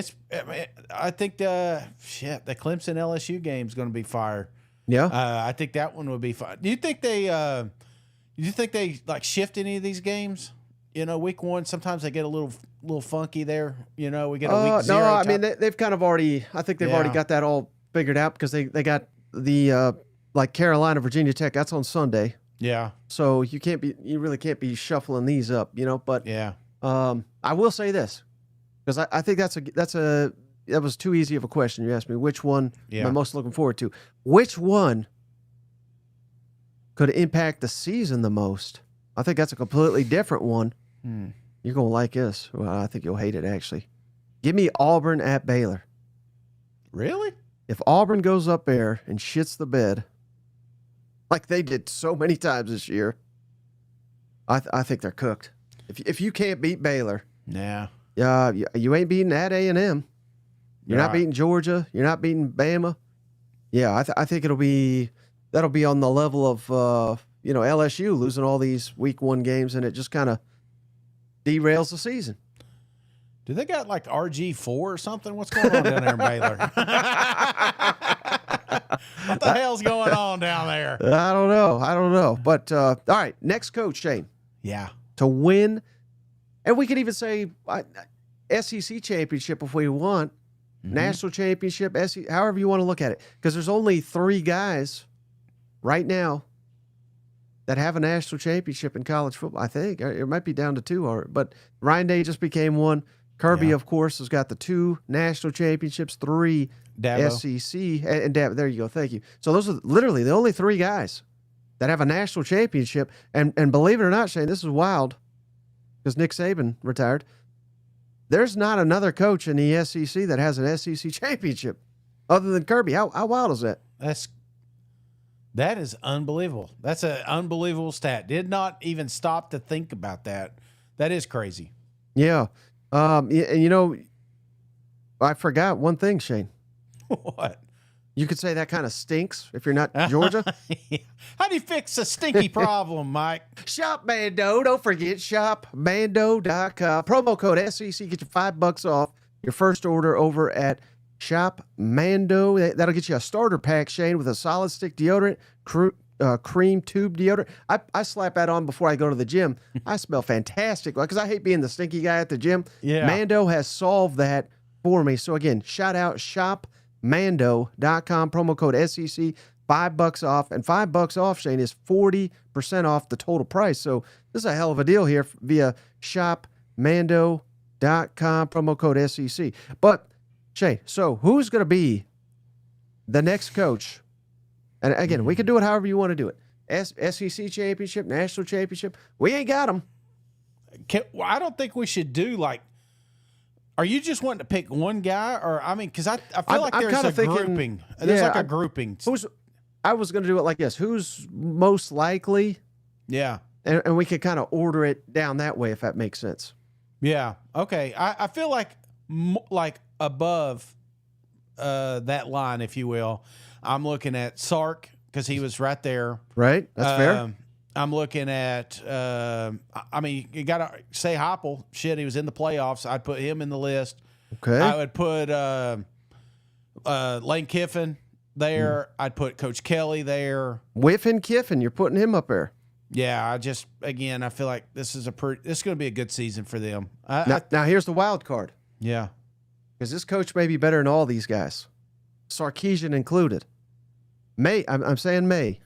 the Clemson LSU game is going to be fire. Yeah. I think that one would be fun. Do you think they like shift any of these games? Week one, sometimes they get a little funky there. We get a week 0. No, I mean, they've kind of already, I think they've already got that all figured out because they got the, like Carolina, Virginia Tech, that's on Sunday. Yeah. So you really can't be shuffling these up, but yeah. I will say this because I think that was too easy of a question. You asked me which one am I most looking forward to. Which one could impact the season the most? I think that's a completely different one. You're going to like this. Well, I think you'll hate it, actually. Give me Auburn at Baylor. Really? If Auburn goes up there and shits the bed, like they did so many times this year, I think they're cooked. If you can't beat Baylor, you ain't beating at A&M. You're not beating Georgia. You're not beating Bama. Yeah, I think that'll be on the level of LSU losing all these week 1 games, and it just kind of derails the season. Do they got like RG4 or something? What's going on down there in Baylor? What the hell's going on down there? I don't know. But all right, next coach, Shane. Yeah. To win, and we could even say SEC championship if we want, national championship, however you want to look at it, because there's only 3 guys right now that have a national championship in college football. I think it might be down to 2, but Ryan Day just became one. Kirby, of course, has got the 2 national championships, 3 Dabo. SEC, and Dabo. There you go. Thank you. So those are literally the only 3 guys that have a national championship. And believe it or not, Shane, this is wild because Nick Saban retired. There's not another coach in the SEC that has an SEC championship other than Kirby. How wild is that? That is unbelievable. That's an unbelievable stat. Did not even stop to think about that. That is crazy. Yeah. And I forgot one thing, Shane. What? You could say that kind of stinks if you're not Georgia. How do you fix a stinky problem, Mike? Shop Mando. Don't forget shopmando.com. Promo code SEC. Get you $5 off your first order over at Shop Mando. That'll get you a starter pack, Shane, with a solid stick deodorant, cream tube deodorant. I slap that on before I go to the gym. I smell fantastic because I hate being the stinky guy at the gym. Yeah. Mando has solved that for me. So again, shout out shopmando.com, promo code SEC, $5 off, and $5 off, Shane, is 40% off the total price. So this is a hell of a deal here via shopmando.com, promo code SEC. But Shane, so who's going to be the next coach? And again, we can do it however you want to do it. SEC championship, national championship. We ain't got them. I don't think we should do like. Are you just wanting to pick one guy, or because I feel like there's a grouping. There's like a grouping. I was going to do it like this. Who's most likely? Yeah, and we could kind of order it down that way if that makes sense. Yeah. Okay. I feel like above that line, if you will. I'm looking at Sark because he was right there. Right. That's fair. I'm looking at, you got to say Heupel. Shit, he was in the playoffs. I'd put him in the list. Okay. I would put Lane Kiffin there. I'd put Coach Kelly there. Whiffen Kiffin, you're putting him up there. Yeah, I feel like this is going to be a good season for them. Now here's the wild card. Yeah. Because this coach may be better than all these guys, Sarkisian included. I'm saying may.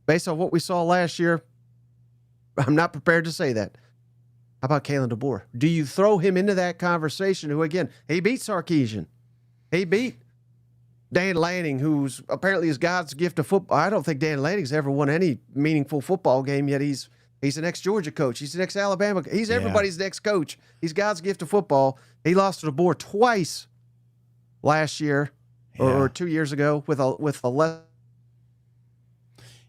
Based on what we saw last year, I'm not prepared to say that. How about Kalen DeBoer? Do you throw him into that conversation? Who, again, he beat Sarkisian. He beat Dan Lanning, who's apparently is God's gift of football. I don't think Dan Lanning's ever won any meaningful football game yet. He's an ex-Georgia coach. He's an ex-Alabama. He's everybody's next coach. He's God's gift of football. He lost to DeBoer twice last year or 2 years ago with a less.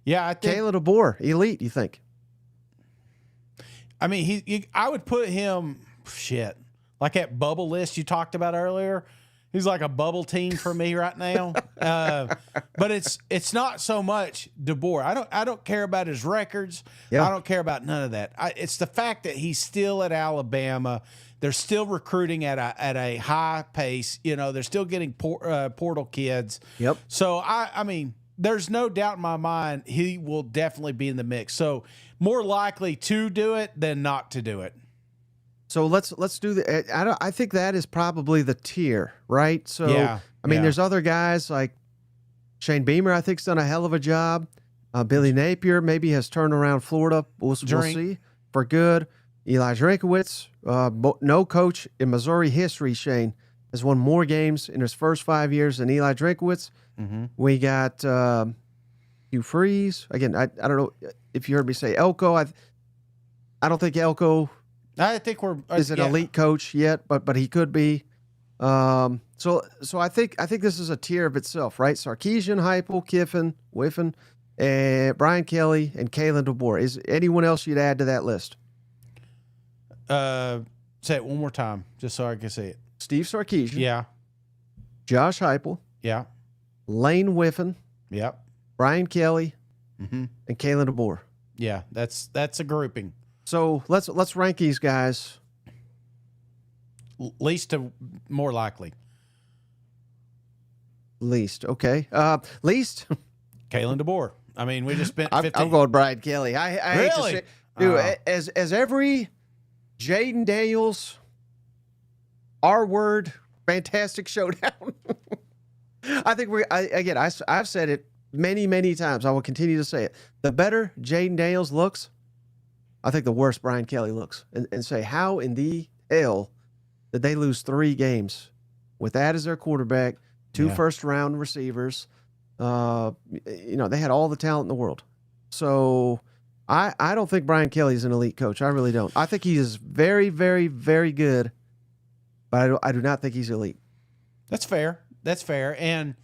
Yeah, I think Kalen DeBoer, elite. You think? I mean, I would put him like that bubble list you talked about earlier. He's like a bubble team for me right now. But it's not so much DeBoer. I don't care about his records. Yeah. I don't care about none of that. It's the fact that he's still at Alabama. They're still recruiting at a high pace. You know, they're still getting portal kids. Yep. So I mean, there's no doubt in my mind he will definitely be in the mix. So more likely to do it than not to do it. So let's do the. I think that is probably the tier, right? So I mean, there's other guys like Shane Beamer. I think's done a hell of a job. Billy Napier maybe has turned around Florida. We'll see for good. Eli Drinkowitz, no coach in Missouri history, Shane, has won more games in his first 5 years than Eli Drinkowitz. Mm-hmm. We got Hugh Freeze. Again, I don't know if you heard me say Elko. I don't think Elko. I think is an elite coach yet, but he could be. So I think this is a tier of itself, right? Sarkisian, Heupel, Kiffin, Whiffen, Brian Kelly, and Kalen DeBoer. Is anyone else you'd add to that list? Say it one more time, just so I can say it. Steve Sarkisian. Yeah. Josh Heupel. Yeah. Lane Whiffen. Yep. Brian Kelly. Mm-hmm. And Kalen DeBoer. Yeah, that's a grouping. So let's rank these guys. Least to more likely. Least, okay. Least. Kalen DeBoer. I mean, we just spent 15. I'm going Brian Kelly. I hate to say, dude, as every Jaden Daniels R-word fantastic showdown. I think I've said it many times. I will continue to say it. The better Jaden Daniels looks, I think the worse Brian Kelly looks. And say, how in the hell did they lose 3 games with that as their quarterback, 2 first-round receivers? They had all the talent in the world. So I don't think Brian Kelly is an elite coach. I really don't. I think he is very, very, very good, but I do not think he's elite. That's fair. And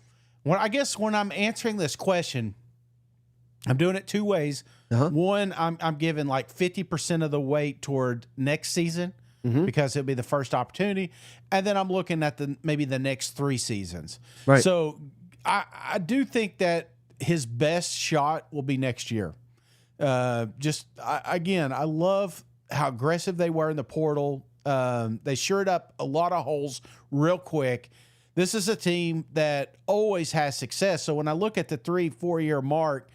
when I'm answering this question, I'm doing it 2 ways. Uh-huh. One, I'm giving like 50% of the weight toward next season because it'll be the first opportunity, and then I'm looking at maybe the next 3 seasons. Right. So I do think that his best shot will be next year. I love how aggressive they were in the portal. They shored up a lot of holes real quick. This is a team that always has success. So when I look at the 3-4 year mark,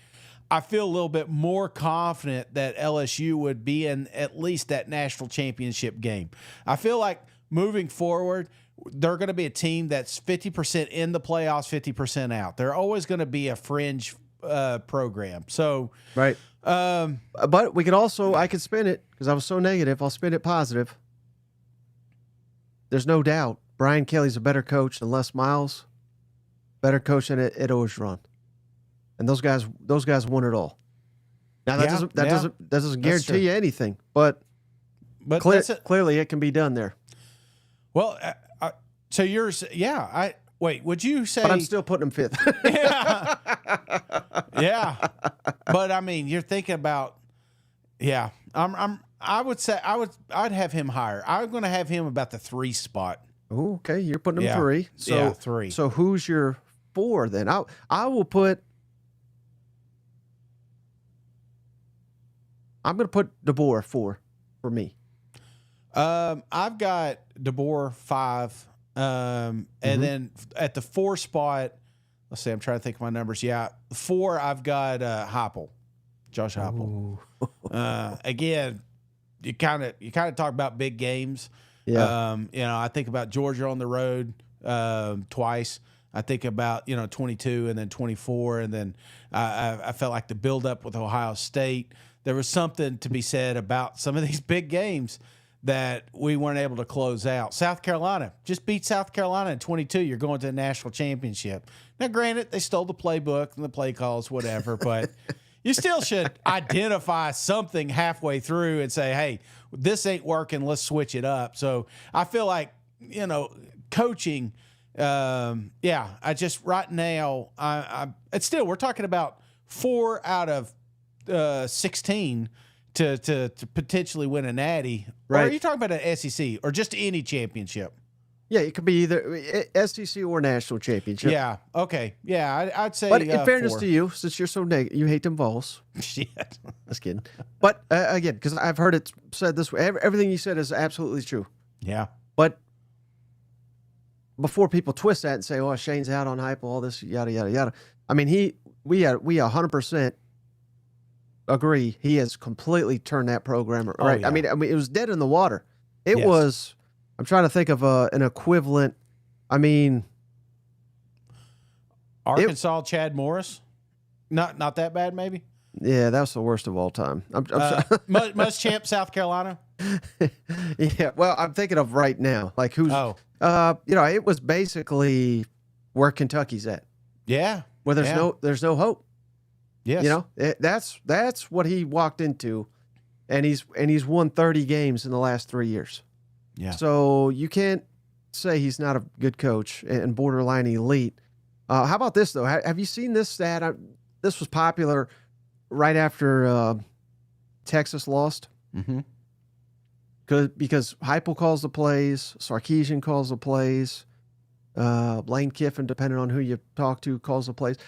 I feel a little bit more confident that LSU would be in at least that national championship game. I feel like moving forward, they're going to be a team that's 50% in the playoffs, 50% out. They're always going to be a fringe program. So, right. But we could also, I could spin it because I was so negative. I'll spin it positive. There's no doubt Brian Kelly's a better coach than Les Miles, better coach than Ed Orgeron. And those guys won it all. Now that doesn't guarantee you anything, but clearly it can be done there. Well, so yours, would you say? But I'm still putting them 5th. Yeah. But I mean, you're thinking about, I'd have him higher. I'm going to have him about the 3 spot. Ooh, okay, you're putting him 3. So 3. So who's your 4 then? I will put. I'm going to put DeBoer 4 for me. I've got DeBoer 5, and then at the 4 spot, let's see, I'm trying to think of my numbers. Yeah, 4, I've got Heupel, Josh Heupel. Again, you kind of talk about big games. Yeah. I think about Georgia on the road twice. I think about 22 and then 24, and then I felt like the buildup with Ohio State. There was something to be said about some of these big games that we weren't able to close out. South Carolina just beat South Carolina in 22. You're going to the national championship. Now, granted, they stole the playbook and the play calls, whatever, but you still should identify something halfway through and say, hey, this ain't working. Let's switch it up. So I feel like, coaching, I just right now, it's still, we're talking about 4 out of 16 to potentially win a natty. Right. Or are you talking about an SEC or just any championship? Yeah, it could be either SEC or national championship. Yeah. Okay. Yeah, I'd say. But in fairness 4. to you, since you're so negative, you hate them Vols. Shit. Just kidding. But again, because I've heard it said this way, everything you said is absolutely true. Yeah. But before people twist that and say, "Oh, Shane's out on hype," all this yada yada yada. I mean, we 100% agree. He has completely turned that program right. Oh, yeah. I mean, it was dead in the water. It Yes. was. I'm trying to think of an equivalent. I mean, Arkansas, Chad Morris. Not that bad, maybe. Yeah, that was the worst of all time. I'm sorry. Muschamp, South Carolina. Yeah, well, I'm thinking of right now, like who's. Oh. It was basically where Kentucky's at, Yeah. where there's no hope. Yes. That's what he walked into, and he's won 30 games in the last 3 years. Yeah. So you can't say he's not a good coach and borderline elite. How about this though? Have you seen this stat? This was popular right after Texas lost. Mm-hmm. Because Heupel calls the plays, Sarkisian calls the plays, Lane Kiffin, depending on who you talk to, calls the plays.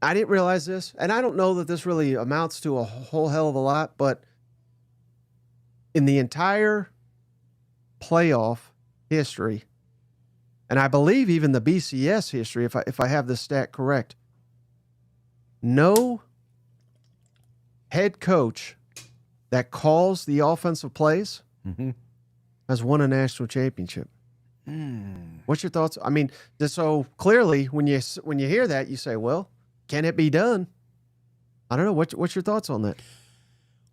I didn't realize this, and I don't know that this really amounts to a whole hell of a lot, but in the entire playoff history, and I believe even the BCS history, if I have this stat correct, no head coach that calls the offensive plays has won a national championship. What's your thoughts? I mean, just so clearly, when you hear that, you say, "Well, can it be done?" I don't know. What's your thoughts on that?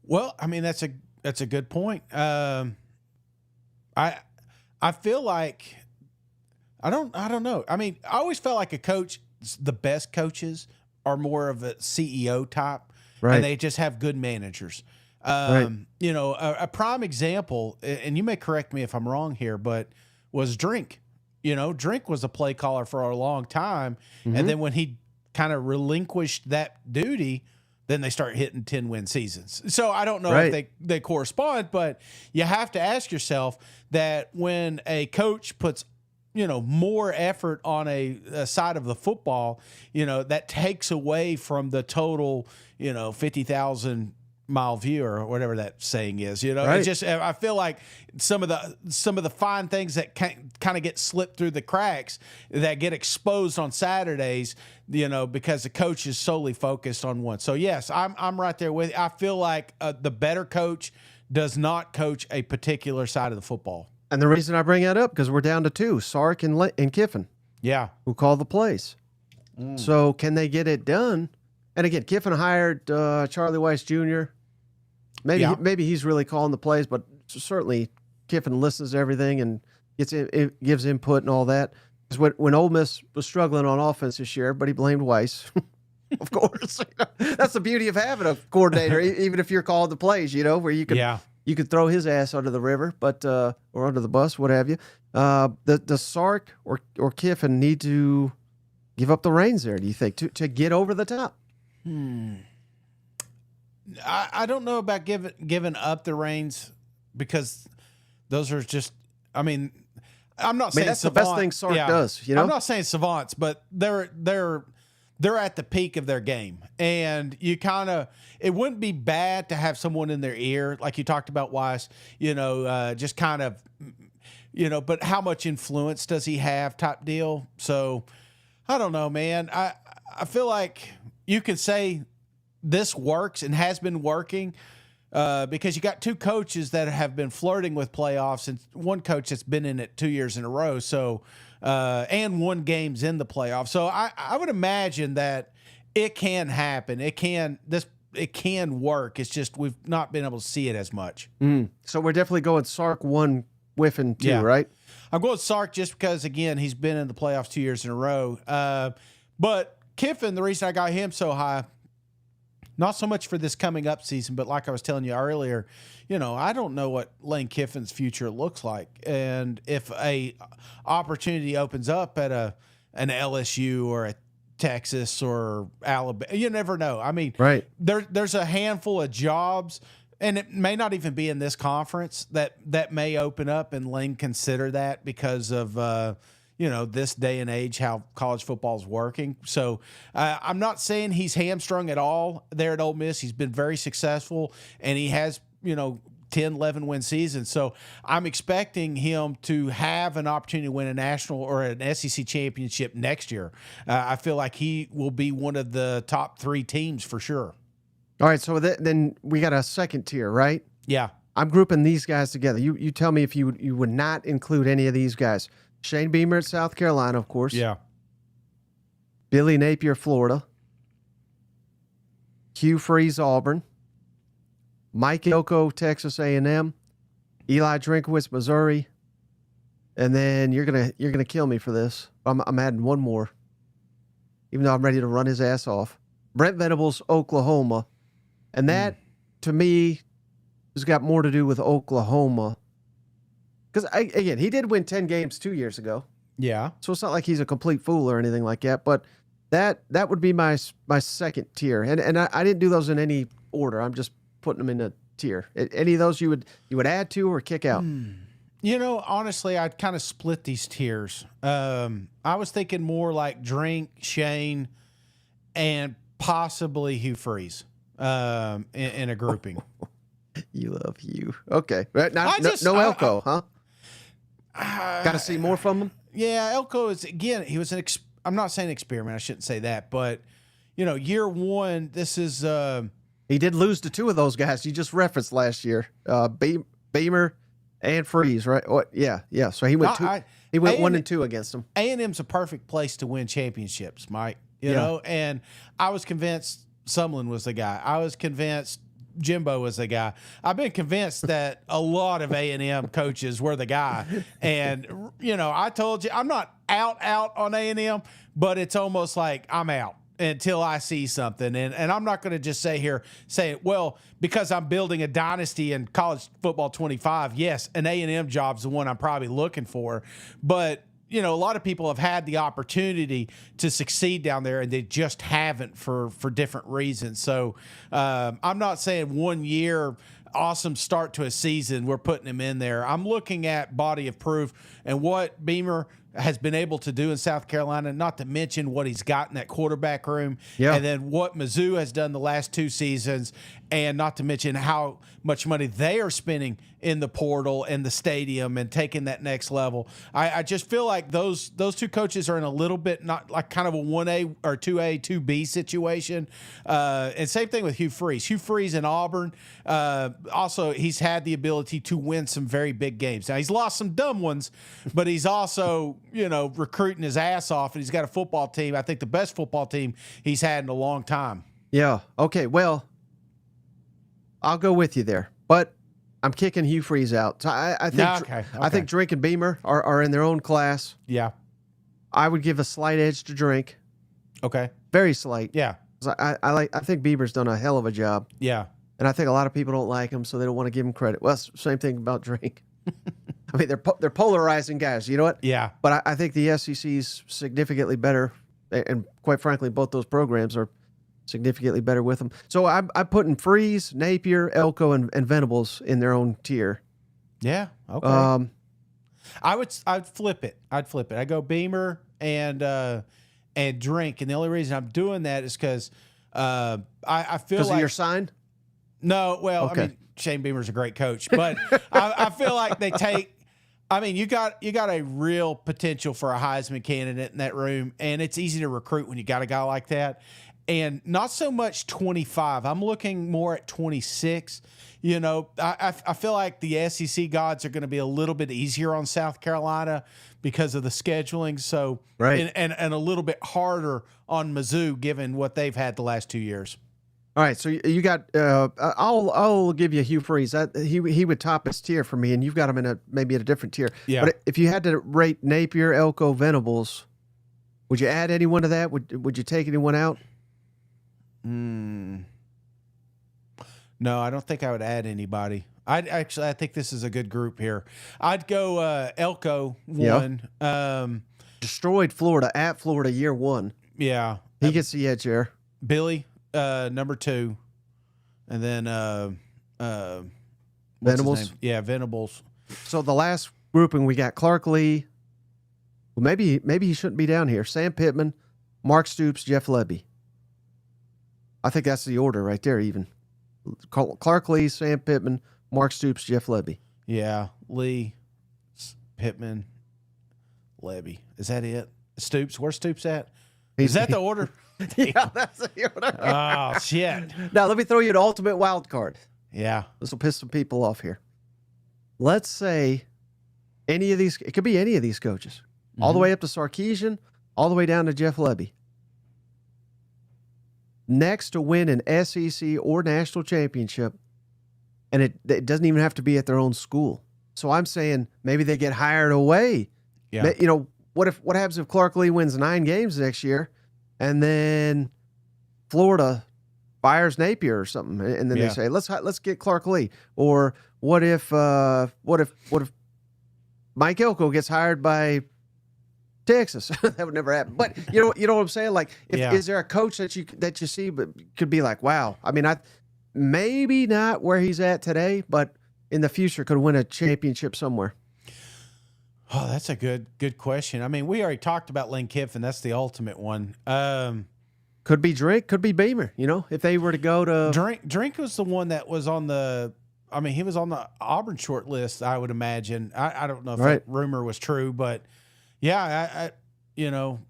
Well, I mean, that's a good point. I feel like I don't know. I mean, I always felt like the best coaches are more of a CEO type, Right. and they just have good managers. Right. A prime example, and you may correct me if I'm wrong here, but was Drink. Drink was a play caller for a long time, and then when he kind of relinquished that duty, then they start hitting 10-win seasons. So I don't know if they correspond, but you have to ask yourself that when a coach puts more effort on a side of the football, that takes away from the total, 50,000 mile view or whatever that saying is. It's just, I feel like some of the fine things that kind of get slipped through the cracks that get exposed on Saturdays, because the coach is solely focused on one. So yes, I'm right there with you. I feel like the better coach does not coach a particular side of the football. And the reason I bring that up, because we're down to 2, Sark and Kiffin. Yeah. Who call the plays. So can they get it done? And again, Kiffin hired Charlie Weiss Jr. Maybe he's really calling the plays, but certainly Kiffin listens to everything and gives input and all that. Because when Ole Miss was struggling on offense this year, everybody blamed Weiss. Of course. That's the beauty of having a coordinator, even if you're calling the plays, where you could throw his ass under the river, or under the bus, what have you. The Sark or Kiffin need to give up the reins there, do you think, to get over the top? I don't know about giving up the reins, because those are just, I'm not saying that's savant, the best thing Sark does, I'm not saying savants, but they're at the peak of their game, and it wouldn't be bad to have someone in their ear, like you talked about Weiss, just kind of, but how much influence does he have type deal? So I don't know, man. I feel like you can say this works and has been working because you got two coaches that have been flirting with playoffs and one coach that's been in it 2 years in a row. So, and won games in the playoffs. So I would imagine that it can happen. It can work. It's just we've not been able to see it as much. So we're definitely going Sark 1, Whiffen 2, right? I'm going Sark just because, again, he's been in the playoffs 2 years in a row. But Kiffin, the reason I got him so high, not so much for this coming up season, but like I was telling you earlier, I don't know what Lane Kiffin's future looks like. And if a opportunity opens up at an LSU or a Texas or Alabama, you never know. I mean, right. There's a handful of jobs, and it may not even be in this conference that may open up, and Lane consider that because of this day and age how college football is working. So I'm not saying he's hamstrung at all there at Ole Miss. He's been very successful, and he has 10, 11 win seasons. So I'm expecting him to have an opportunity to win a national or an SEC championship next year. I feel like he will be one of the top 3 teams for sure. All right, so then we got a second tier, right? Yeah. I'm grouping these guys together. You tell me if you would not include any of these guys. Shane Beamer at South Carolina, of course. Yeah. Billy Napier, Florida. Hugh Freeze, Auburn. Mike Elko, Texas A&M. Eli Drinkwitz, Missouri. And then you're gonna kill me for this. I'm adding one more, even though I'm ready to run his ass off. Brent Venables, Oklahoma. And that, to me, has got more to do with Oklahoma. Because, again, he did win 10 games 2 years ago. Yeah. So it's not like he's a complete fool or anything like that. But that would be my second tier. And I didn't do those in any order. I'm just putting them in a tier. Any of those you would add to or kick out? Honestly, I'd kind of split these tiers. I was thinking more like Drink, Shane, and possibly Hugh Freeze in a grouping. You love Hugh. Okay. No Elko, huh? Got to see more from him? Yeah, Elko is, again, he was I'm not saying experiment. I shouldn't say that. But, year one, this is... he did lose to 2 of those guys you just referenced last year. Beamer and Freeze, right? Yeah. So he went 1 and 2 against them. A&M's a perfect place to win championships, Mike. You know, and I was convinced Sumlin was the guy. I was convinced Jimbo was the guy. I've been convinced that a lot of A&M coaches were the guy. And, I told you, I'm not out on A&M, but it's almost like I'm out until I see something. And I'm not going to just say, well, because I'm building a dynasty in college football 25, yes, an A&M job's the one I'm probably looking for. But, a lot of people have had the opportunity to succeed down there, and they just haven't for different reasons. So I'm not saying 1 year, awesome start to a season, we're putting him in there. I'm looking at body of proof and what Beamer has been able to do in South Carolina, not to mention what he's got in that quarterback room, and then what Mizzou has done the last 2 seasons, and not to mention how much money they are spending in the portal and the stadium and taking that next level. I just feel like those 2 coaches are in a little bit not like kind of a 1A or 2A, 2B situation. And same thing with Hugh Freeze. Hugh Freeze in Auburn, also he's had the ability to win some very big games. Now he's lost some dumb ones, but he's also, recruiting his ass off, and he's got a football team, I think the best football team he's had in a long time. Yeah. Okay. Well, I'll go with you there, but I'm kicking Hugh Freeze out. So I think I think Drink and Beamer are in their own class. Yeah. I would give a slight edge to Drink. Okay. Very slight. Yeah. I think Beamer's done a hell of a job. Yeah. And I think a lot of people don't like him, so they don't want to give him credit. Well, same thing about Drink. I mean, they're polarizing guys. You know what? Yeah. But I think the SEC's significantly better, and quite frankly, both those programs are significantly better with them. So I'm putting Freeze, Napier, Elko, and Venables in their own tier. Yeah. Okay. I'd flip it. I go Beamer and Drink, and the only reason I'm doing that is because I feel like of your sign. No, well, okay. I mean, Shane Beamer's a great coach, but I feel like they take I mean, you got a real potential for a Heisman candidate in that room, and it's easy to recruit when you got a guy like that. And not so much 25. I'm looking more at 26. You know, I feel like the SEC gods are going to be a little bit easier on South Carolina because of the scheduling. So, right. and a little bit harder on Mizzou given what they've had the last 2 years. All right, so you got. I'll give you Hugh Freeze. He would top his tier for me, and you've got him in maybe at a different tier. Yeah. But if you had to rate Napier, Elko, Venables, would you add anyone to that? Would you take anyone out? No, I don't think I would add anybody. I think this is a good group here. I'd go Elko one. Yep. Destroyed Florida at Florida year one. Yeah, he gets the edge there. Billy, number 2, and then Venables. Yeah, Venables. So the last grouping we got Clark Lee. Well, maybe he shouldn't be down here. Sam Pittman, Mark Stoops, Jeff Lebby. I think that's the order right there. Even Clark Lee, Sam Pittman, Mark Stoops, Jeff Lebby. Yeah, Lee, Pittman, Lebby. Is that it? Stoops. Where's Stoops at? Is that the order? Yeah, that's the order. Oh shit! Now let me throw you an ultimate wild card. Yeah, this will piss some people off here. Let's say any of these. It could be any of these coaches, all the way up to Sarkisian, all the way down to Jeff Lebby. Next to win an SEC or national championship, and it doesn't even have to be at their own school. So I'm saying maybe they get hired away. Yeah. You know, what happens if Clark Lee wins 9 games next year, and then Florida fires Napier or something, and then they say let's get Clark Lee. Or what if Mike Elko gets hired by Texas? That would never happen. But you know what I'm saying? Like, is there a coach that you see but could be like, wow? I mean, maybe not where he's at today, but in the future could win a championship somewhere. Oh, that's a good question. I mean, we already talked about Lane Kiffin. That's the ultimate one. Could be Drink, could be Beamer. You know, if they were to go to Drink was the one that was on the. I mean, he was on the Auburn short list, I would imagine. I don't know if that rumor was true, but yeah,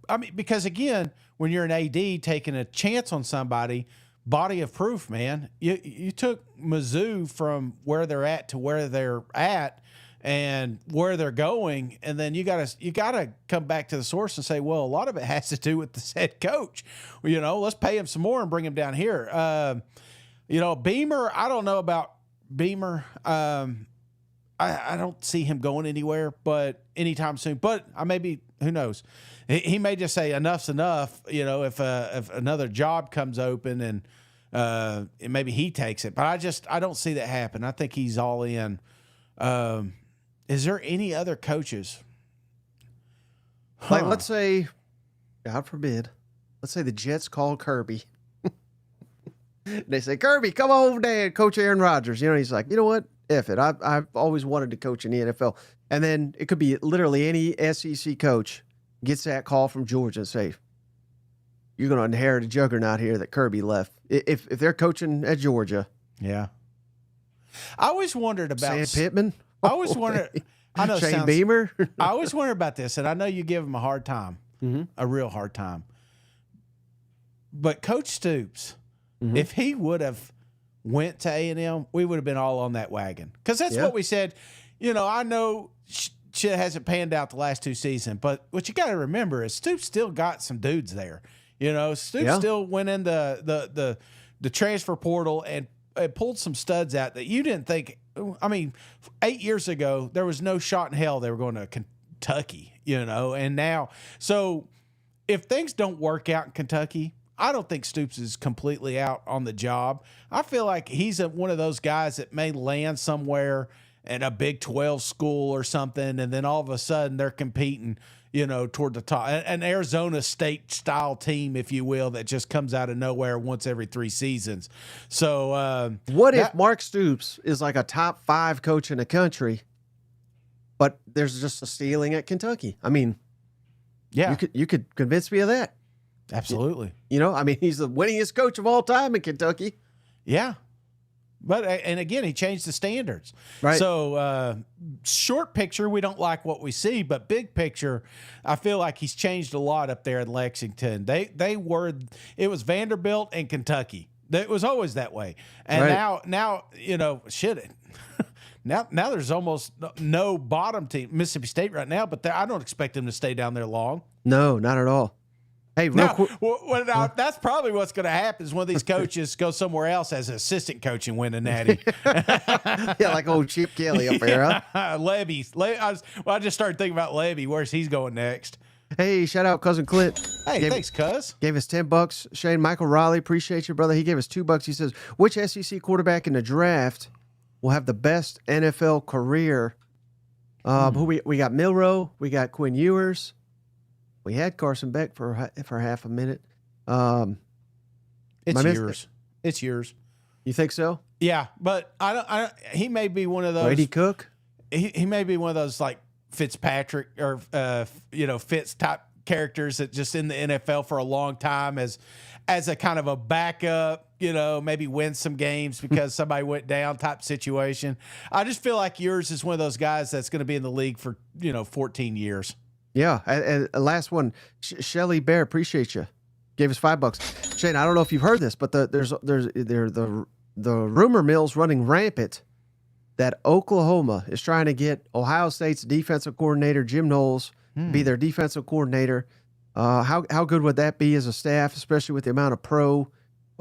I mean, because again, when you're an AD taking a chance on somebody, body of proof, man. You took Mizzou from where they're at to where they're at and where they're going, and then you gotta come back to the source and say, well, a lot of it has to do with the head coach. Well, you know, let's pay him some more and bring him down here. Beamer, I don't know about Beamer. I don't see him going anywhere, but anytime soon. But who knows? He may just say enough's enough. You know, if another job comes open and maybe he takes it. But I don't see that happen. I think he's all in. Is there any other coaches? Like, let's say, God forbid, let's say the Jets call Kirby. They say, Kirby, come over there and coach Aaron Rodgers. You know, he's like, you know what? F it. I've always wanted to coach in the NFL. And then it could be literally any SEC coach gets that call from Georgia and say, you're going to inherit a juggernaut here that Kirby left. If they're coaching at Georgia. Yeah. I always wondered about Sam Pittman. I always wondered. I know Shane Beamer. I always wonder about this, and I know you give him a hard time, a real hard time. But Coach Stoops, if he would have went to A&M, we would have been all on that wagon. Because that's what we said. You know, I know shit hasn't panned out the last 2 seasons, but what you got to remember is Stoops still got some dudes there. You know, Stoops still went in the transfer portal and pulled some studs out that you didn't think. I mean, 8 years ago, there was no shot in hell they were going to Kentucky, you know, and now. So if things don't work out in Kentucky, I don't think Stoops is completely out on the job. I feel like he's one of those guys that may land somewhere at a Big 12 school or something, and then all of a sudden they're competing, you know, toward the top. An Arizona State-style team, if you will, that just comes out of nowhere once every 3 seasons. So what if Mark Stoops is like a top 5 coach in the country, but there's just a stealing at Kentucky? I mean, you could convince me of that. Absolutely. You know, I mean, he's the winningest coach of all time in Kentucky. Yeah. But and again, he changed the standards. Right. So short picture, we don't like what we see, but big picture, I feel like he's changed a lot up there in Lexington. It was Vanderbilt and Kentucky. It was always that way, and right. now shit. Now there's almost no bottom team. Mississippi State right now, but I don't expect them to stay down there long. No, not at all. Hey, real quick. Now, that's probably what's going to happen is one of these coaches go somewhere else as an assistant coach and win a natty. Yeah, like old Chip Kelly up there, huh? Levy. I just started thinking about Levy. Where's he's going next? Hey, shout out Cousin Clint. Hey, thanks, cuz. Gave us $10. Shane Michael Riley, appreciate you, brother. He gave us $2. He says, which SEC quarterback in the draft will have the best NFL career? Who we got Milroe, we got Quinn Ewers. We had Carson Beck for half a minute. It's yours. It's yours. You think so? Yeah, but I don't. He may be one of those. Brady Cook. He may be one of those like Fitzpatrick or Fitz type characters that just in the NFL for a long time as a kind of a backup. Maybe win some games because somebody went down type situation. I just feel like yours is one of those guys that's going to be in the league for 14 years. Yeah, and last one, Shelly Bear, appreciate you. Gave us $5. Shane, I don't know if you've heard this, but there's the rumor mill's running rampant that Oklahoma is trying to get Ohio State's defensive coordinator Jim Knowles be their defensive coordinator. How good would that be as a staff, especially with the amount of pro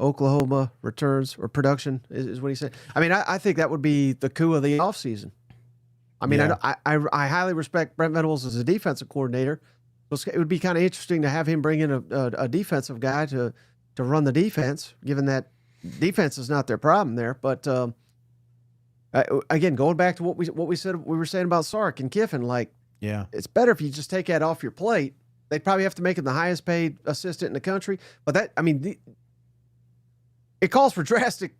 Oklahoma returns or production is what he said. I mean, I think that would be the coup of the offseason. I mean, yeah. I highly respect Brent Venables as a defensive coordinator. It would be kind of interesting to have him bring in a defensive guy to run the defense, given that defense is not their problem there. But again, going back to what we were saying about Sark and Kiffin, like, yeah, it's better if you just take that off your plate. They'd probably have to make him the highest paid assistant in the country. But it calls for drastic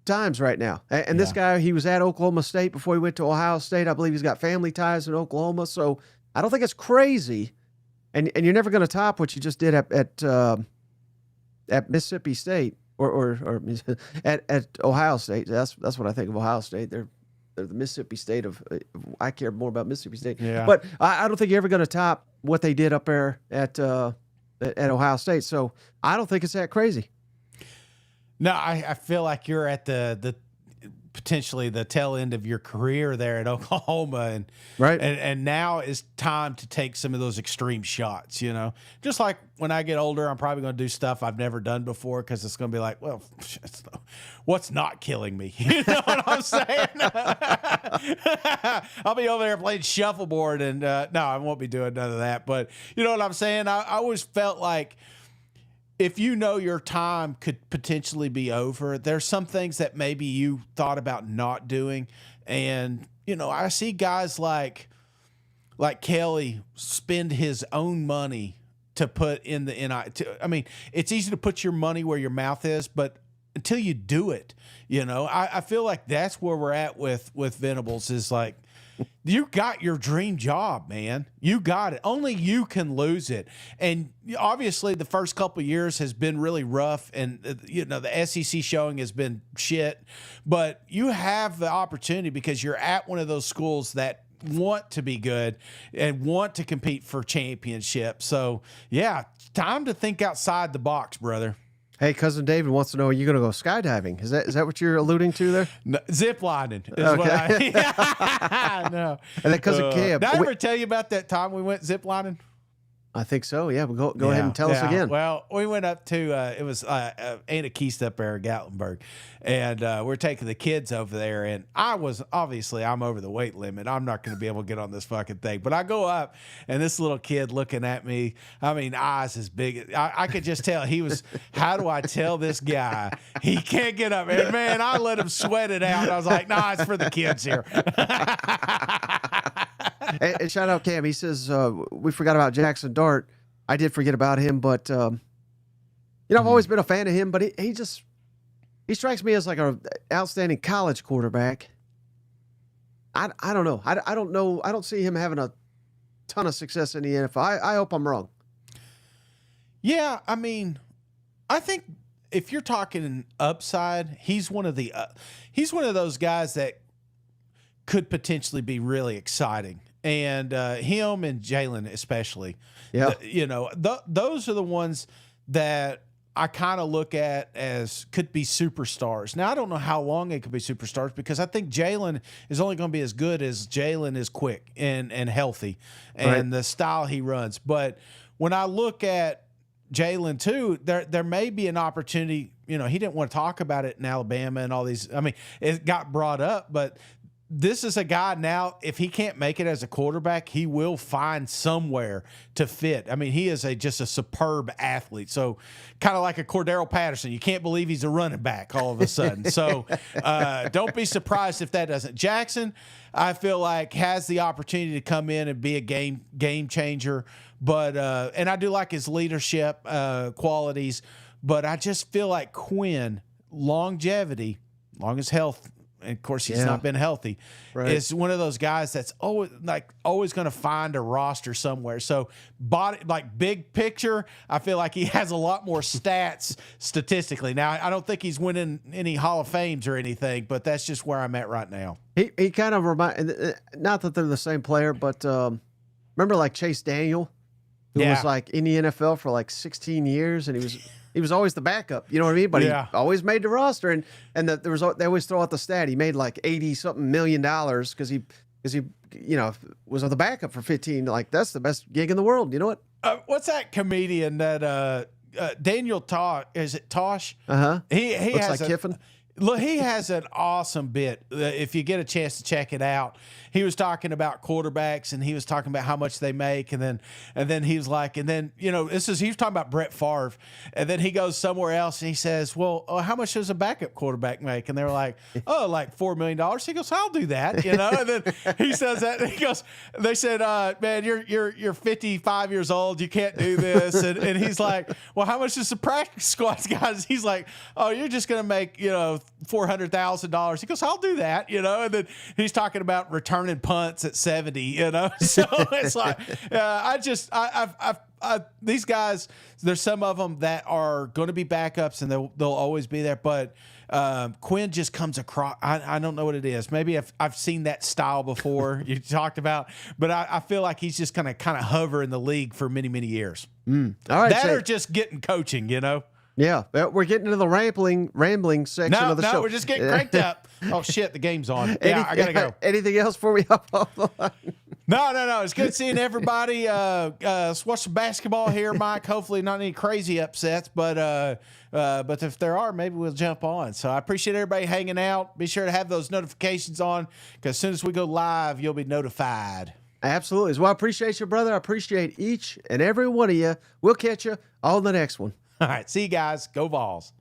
times right now. And this guy, he was at Oklahoma State before he went to Ohio State. I believe he's got family ties in Oklahoma. So I don't think it's crazy. And you're never going to top what you just did at Mississippi State or at Ohio State. That's what I think of Ohio State. They're the Mississippi State of. I care more about Mississippi State. Yeah. But I don't think you're ever going to top what they did up there at Ohio State. So I don't think it's that crazy. No, I feel like you're at the potentially the tail end of your career there at Oklahoma, and now is time to take some of those extreme shots. Just like when I get older, I'm probably going to do stuff I've never done before because it's going to be like, well, what's not killing me? You know what I'm saying? I'll be over there playing shuffleboard, and no, I won't be doing none of that. But you know what I'm saying? I always felt like, if your time could potentially be over, there's some things that maybe you thought about not doing. And, I see guys like Kelly spend his own money to put in the NI. I mean, it's easy to put your money where your mouth is, but until you do it, I feel like that's where we're at with Venables is like, you got your dream job, man. You got it. Only you can lose it. And obviously the first couple of years has been really rough, and the SEC showing has been shit. But you have the opportunity because you're at one of those schools that want to be good and want to compete for championships. So, yeah, time to think outside the box, brother. Hey, Cousin David wants to know, are you going to go skydiving? Is that what you're alluding to there? No, zip lining is what I no. And then Cousin Cam. Did I ever tell you about that time we went zip lining? I think so. Yeah, well, go ahead and tell us again. Well, we went up to it was Anna Keist up there in Gatlinburg, and we're taking the kids over there. And I'm over the weight limit. I'm not going to be able to get on this fucking thing. But I go up, and this little kid looking at me. I mean, eyes as big. I could just tell he was. How do I tell this guy he can't get up? And man, I let him sweat it out. I was like, nah, it's for the kids here. And shout out Cam. He says we forgot about Jackson Dart. I did forget about him, but I've always been a fan of him. But he strikes me as like an outstanding college quarterback. I don't know. I don't know. I don't see him having a ton of success in the NFL. I hope I'm wrong. Yeah, I mean, I think if you're talking upside, he's one of those guys that could potentially be really exciting. And him and Jalen especially. Yeah. Those are the ones that I kind of look at as could be superstars. Now, I don't know how long they could be superstars because I think Jalen is only going to be as good as Jalen is quick and healthy and the style he runs. But when I look at Jalen too, there may be an opportunity. He didn't want to talk about it in Alabama and all these. I mean, it got brought up, but this is a guy now, if he can't make it as a quarterback, he will find somewhere to fit. I mean, he is just a superb athlete. So kind of like a Cordero Patterson. You can't believe he's a running back all of a sudden. So don't be surprised if that doesn't. Jackson, I feel like, has the opportunity to come in and be a game changer. But and I do like his leadership qualities. But I just feel like Quinn, longevity, long as health, and of course he's not been healthy, is one of those guys that's always going to find a roster somewhere. So big picture, I feel like he has a lot more stats statistically. Now, I don't think he's winning any Hall of Fames or anything, but that's just where I'm at right now. He kind of not that they're the same player, but remember like Chase Daniel, who was like in the NFL for like 16 years, and he was always the backup, you know what I mean? But he always made the roster, and they always throw out the stat. He made like $80-something million because he was the backup for 15. Like, that's the best gig in the world. You know what? What's that comedian that Daniel Tosh? Is it Tosh? He looks has like Kiffin. Look, he has an awesome bit. If you get a chance to check it out, he was talking about quarterbacks and he was talking about how much they make, and then he was like, he was talking about Brett Favre, and then he goes somewhere else and he says, "Well, how much does a backup quarterback make?" And they were like, "Oh, like $4 million." He goes, "I'll do that," And then he says that, and he goes, "They said, man, you're 55 years old, you can't do this," and he's like, "Well, how much does the practice squad guys?" He's like, "Oh, you're just gonna make $400,000. He goes, "I'll do that," And then he's talking about returning punts at 70, So it's like, these guys, there's some of them that are going to be backups and they'll always be there. But Quinn just comes across. I don't know what it is. Maybe I've seen that style before you talked about, but I feel like he's just going to kind of hover in the league for many, many years. All right, or just getting coaching, Yeah, we're getting into the rambling section of the show. No, we're just getting cranked up. Oh, shit, the game's on. I got to go. Anything else before we hop off the line? No. It's good seeing everybody. Let's watch some basketball here, Mike. Hopefully not any crazy upsets, but if there are, maybe we'll jump on. So I appreciate everybody hanging out. Be sure to have those notifications on, because as soon as we go live, you'll be notified. Absolutely. Well, I appreciate you, brother. I appreciate each and every one of you. We'll catch you on the next one. All right, see you guys. Go Vols.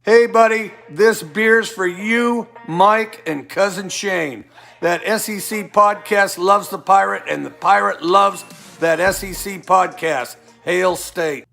Hey, buddy, this beer's for you, Mike, and Cousin Shane. That SEC podcast loves the Pirate, and the Pirate loves that SEC podcast. Hail State.